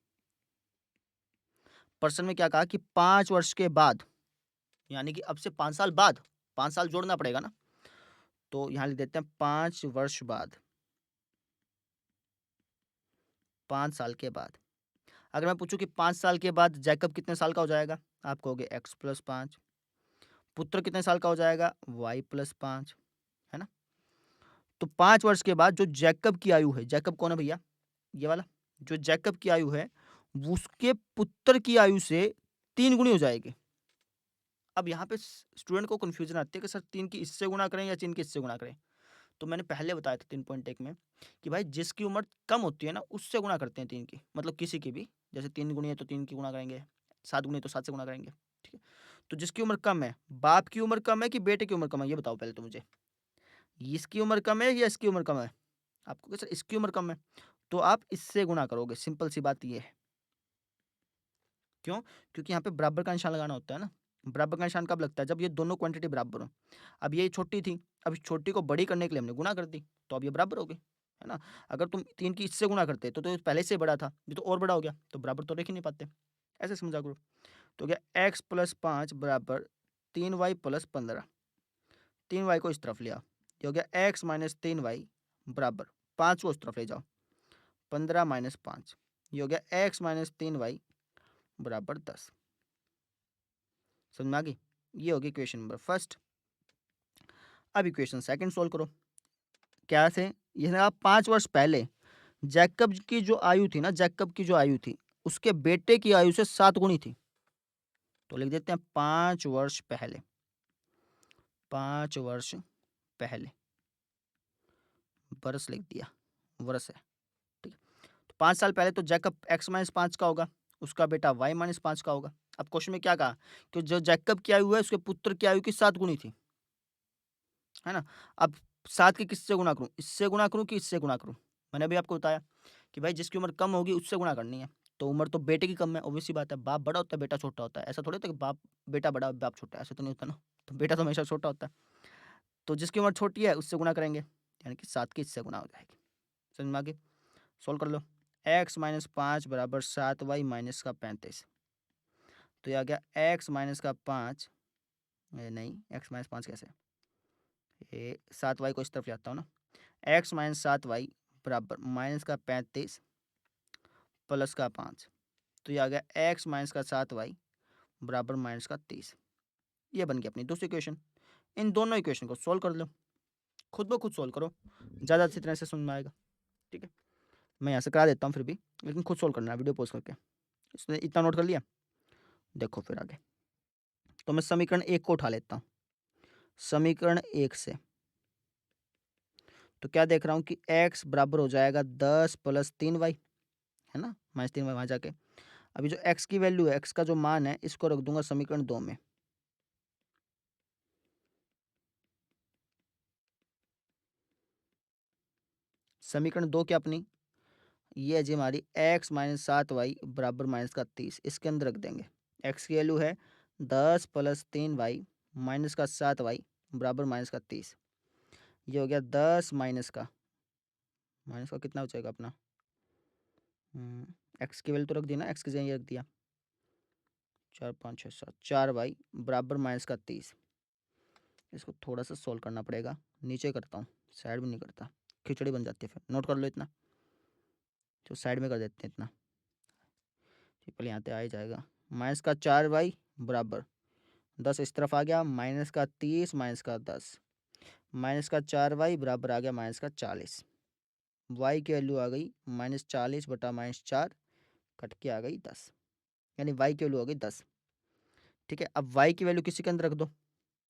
प्रश्न में क्या कहा कि 5 वर्ष के बाद, यानी कि अब से 5 साल बाद, 5 साल जोड़ना पड़ेगा ना, तो यहाँ लिख देते हैं 5 वर्ष बाद, 5 साल के बाद। अगर मैं पूछूं कि 5 साल के बाद जैकब कितने साल का हो जाएगा, आप कहोगे x प्लस 5। पुत्र कितने साल का हो जाएगा, y प्लस 5, है ना। तो 5 वर्ष के बाद जो जैकब की आयु है, जैकब कौन है भैया, ये वाला, जो जैकब की आयु है उसके पुत्र की आयु से 3 गुनी हो जाएगी। अब यहाँ पे स्टूडेंट को कंफ्यूजन आती है कि सर 3 की इससे गुणा करें या 3 की इससे गुणा करें। तो मैंने पहले बताया था 3.1 में कि भाई जिसकी उम्र कम होती है ना, उससे गुणा करते हैं 3 की, मतलब किसी की भी, जैसे 3 गुनी है तो 3 की गुणा करेंगे, 7 गुनी तो 7 से गुणा करेंगे, ठीक है। तो जिसकी उम्र कम है, बाप की उम्र कम है कि बेटे की उम्र कम है, ये बताओ पहले तो मुझे, इसकी उम्र कम है या इसकी उम्र कम है। आपको सर इसकी उम्र कम है, तो आप इससे गुणा करोगे, सिंपल सी बात ये है। क्यों, क्योंकि यहाँ पे बराबर का निशान लगाना होता है ना। बराबर का निशान कब लगता है, जब ये दोनों क्वांटिटी बराबर हो। अब ये छोटी थी, अब इस छोटी को बड़ी करने के लिए हमने गुणा कर दी, तो अब ये बराबर हो गई, है ना। अगर तुम 3 की इससे गुणा करते तो ये पहले से बड़ा था, ये तो और बड़ा हो गया, तो बराबर तो रख ही नहीं पाते, ऐसे समझा करो। तो क्या x प्लस 5 बराबर 3y प्लस 15, 3y को इस तरफ ले आओ, ये हो गया x माइनस 3y बराबर 5 को उस तरफ ले जाओ, 15 माइनस 5, ये हो गया x माइनस 3y बराबर 10। समझ में आ गई, ये होगी इक्वेशन नंबर फर्स्ट। अब इक्वेशन सेकंड सोल्व करो। क्या से, ये आप 5 वर्ष पहले जैकब की जो आयु थी ना, जैकब की जो आयु थी उसके बेटे की आयु से 7 गुनी थी। तो लिख देते हैं 5 वर्ष पहले, 5 वर्ष पहले, वर्ष लिख दिया, वर्ष है, ठीक है। तो 5 साल पहले तो जैकब x माइनस 5 का होगा, उसका बेटा y माइनस 5 का होगा। अब क्वेश्चन में क्या कहा कि जो जैकब की आयु है उसके पुत्र की आयु की 7 गुनी थी, है ना। अब 7 की किससे गुणा करूं, इससे गुणा करूं कि इससे गुणा करूं। मैंने अभी आपको बताया कि भाई जिसकी उम्र कम होगी उससे गुणा करनी है, तो उम्र तो बेटे की कम है, ऑब्वियस सी बात है। बाप बड़ा होता है, बेटा छोटा होता है, ऐसा थोड़ी होता है कि बाप बेटा बड़ा बाप छोटा है, ऐसा तो नहीं होता ना। तो बेटा तो हमेशा छोटा होता है। तो जिसकी उम्र छोटी है उससे गुणा करेंगे, यानी कि 7 की इससे गुणा हो जाएगी। समझ में आ गई? सॉल्व कर लो। x माइनस 5 बराबर 7y माइनस का 35। तो ये आ गया x माइनस का 5, नहीं x माइनस 5 कैसे, ये 7y को इस तरफ ले आता हूँ ना, x माइनस 7y बराबर माइनस का 35 प्लस का 5। तो ये आ गया x माइनस का 7y बराबर माइनस का 30। ये बन गई अपनी दूसरी इक्वेशन। इन दोनों इक्वेशन को सोल्व कर लो, खुद ब खुद सोल्व करो, ज़्यादा अच्छी तरह से समझ में आएगा। ठीक है, मैं यहाँ से करा देता हूँ फिर भी, लेकिन खुद सोल्व करना है वीडियो पॉज करके। इसने इतना नोट कर लिया, देखो फिर आगे। तो मैं समीकरण 1 को उठा लेता हूँ। समीकरण 1 से तो क्या देख रहा हूँ कि x बराबर हो जाएगा 10 प्लस 3y, है ना, माइनस 3y वहाँ जाके। अभी जो x की वैल्यू है, x का जो मान है, इसको रख दूंगा समीकरण 2 में। समीकरण 2 क्या अपनी, ये है जी हमारी x माइनस 7y बराबर माइनस का 30। इसके अंदर रख देंगे। x की वैल्यू है 10 प्लस 3y माइनस का 7y बराबर माइनस का 30। ये हो गया 10 माइनस का कितना हो जाएगा अपना, x की वैल्यू तो रख दी ना, x की जगह रख दिया 4 5 6 7 4y बराबर माइनस का 30। इसको थोड़ा सा सोल्व करना पड़ेगा, नीचे करता हूँ, साइड में नहीं करता, खिचड़ी बन जाती है फिर। नोट कर लो इतना, तो साइड में कर देते हैं इतना, पहले यहाँ पे आ ही जाएगा। माइनस का 4y बराबर 10 इस तरफ आ गया, माइनस का 30 माइनस का 10, माइनस का 4y बराबर आ गया माइनस का 40। y की वैल्यू आ गई माइनस 40 बटा माइनस 4 कट के आ गई 10, यानी y की वैल्यू आ गई 10। ठीक है, अब y की वैल्यू किसी के अंदर रख दो,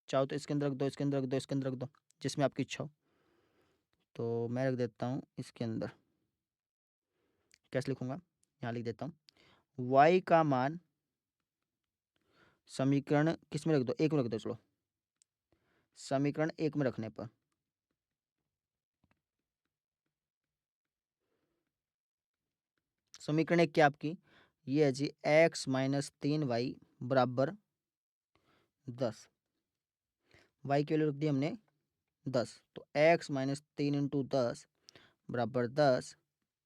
चाहो तो इसके अंदर रख दो, इसके अंदर रख दो, इसके अंदर रख दो, जिसमें आपकी इच्छा हो। तो मैं रख देता हूँ इसके अंदर, कैसे लिखूंगा, यहाँ लिख देता हूँ y का मान समीकरण किस में रख दो, 1 में रख दो, चलो समीकरण 1 में रखने पर समीकरण 1 क्या आपकी, ये है जी x माइनस 3y बराबर 10। y की वैल्यू रख दी हमने 10, तो x माइनस 3 इंटू 10 बराबर 10,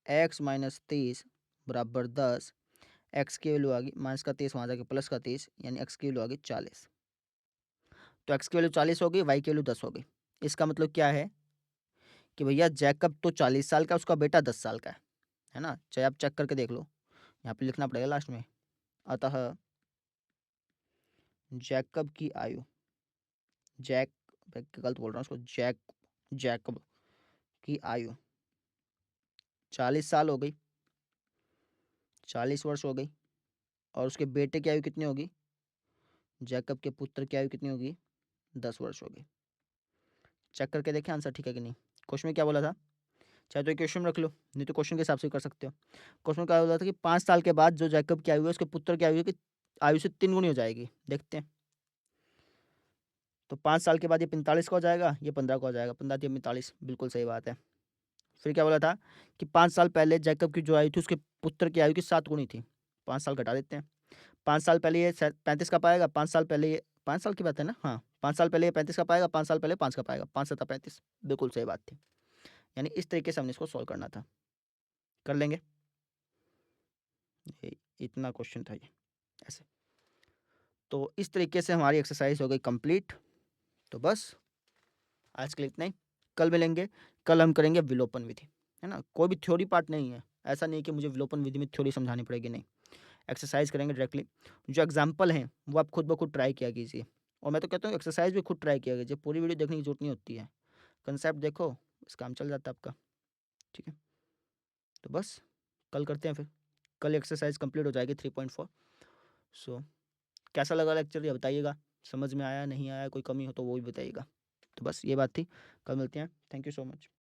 x माइनस 30 बराबर 10, x की वैल्यू आ गई माइनस का 30 वहाँ जाके प्लस का 30, यानी x की वैल्यू आ गई 40। तो x की वैल्यू 40 हो गई, y की वैल्यू 10 हो गई। इसका मतलब क्या है कि भैया जैकब तो 40 साल का, उसका बेटा 10 साल का है ना, चाहे आप चेक करके देख लो, यहाँ पे लिखना पड़ेगा लास्ट में। अतः जैकब की आयु, जैक गलत बोल रहा हूँ उसको, जैकब की आयु 40 साल हो गई, 40 वर्ष हो गई। और उसके बेटे की आयु कितनी होगी, जैकब के पुत्र की आयु कितनी होगी, 10 वर्ष होगी। चेक करके देखें आंसर ठीक है कि नहीं। क्वेश्चन में क्या बोला था, चाहे तो क्वेश्चन रख लो, नहीं तो क्वेश्चन के हिसाब से कर सकते हो। क्वेश्चन में क्या बोला था कि 5 साल के बाद जो जैकब की आयु है, उसके पुत्र की आयु की आयु से 3 गुनी हो जाएगी। देखते हैं, तो 5 साल के बाद ये 45 का हो जाएगा, ये 15 का हो जाएगा, 15 3 45, बिल्कुल सही बात है। फिर क्या बोला था कि 5 साल पहले जैकब की जो आयु थी, उसके पुत्र की आयु की 7 गुनी थी। 5 साल घटा देते हैं, 5 साल पहले ये 35 का पाएगा, 5 साल पहले ये 5 साल की बात है ना, हाँ 5 साल पहले ये 35 का पाएगा, 5 साल पहले 5 का पाएगा, 5 7 35, बिल्कुल सही बात थी। यानी इस तरीके से हमने इसको सॉल्व करना था, कर लेंगे। इतना क्वेश्चन था ये, ऐसे। तो इस तरीके से हमारी एक्सरसाइज हो गई कंप्लीट। तो बस आज के लिए इतना ही, कल मिलेंगे। कल हम करेंगे विलोपन विधि, है ना, कोई भी थ्योरी पार्ट नहीं है, ऐसा नहीं कि मुझे विलोपन विधि में थ्योरी समझानी पड़ेगी, नहीं, एक्सरसाइज करेंगे डायरेक्टली। जो एग्जाम्पल हैं वो आप खुद ब खुद ट्राई किया कीजिए, और मैं तो कहता हूँ एक्सरसाइज भी खुद ट्राई किया कीजिए, पूरी वीडियो देखने की जरूरत नहीं होती है, कंसेप्ट देखो, इस काम चल जाता है आपका। ठीक है, तो बस कल करते हैं फिर, कल एक्सरसाइज कंप्लीट हो जाएगी 3.4। सो कैसा लगा लेक्चर ये बताइएगा, समझ में आया नहीं आया, कोई कमी हो तो वो भी बताइएगा। तो बस ये बात थी, कल मिलते हैं, थैंक यू सो मच।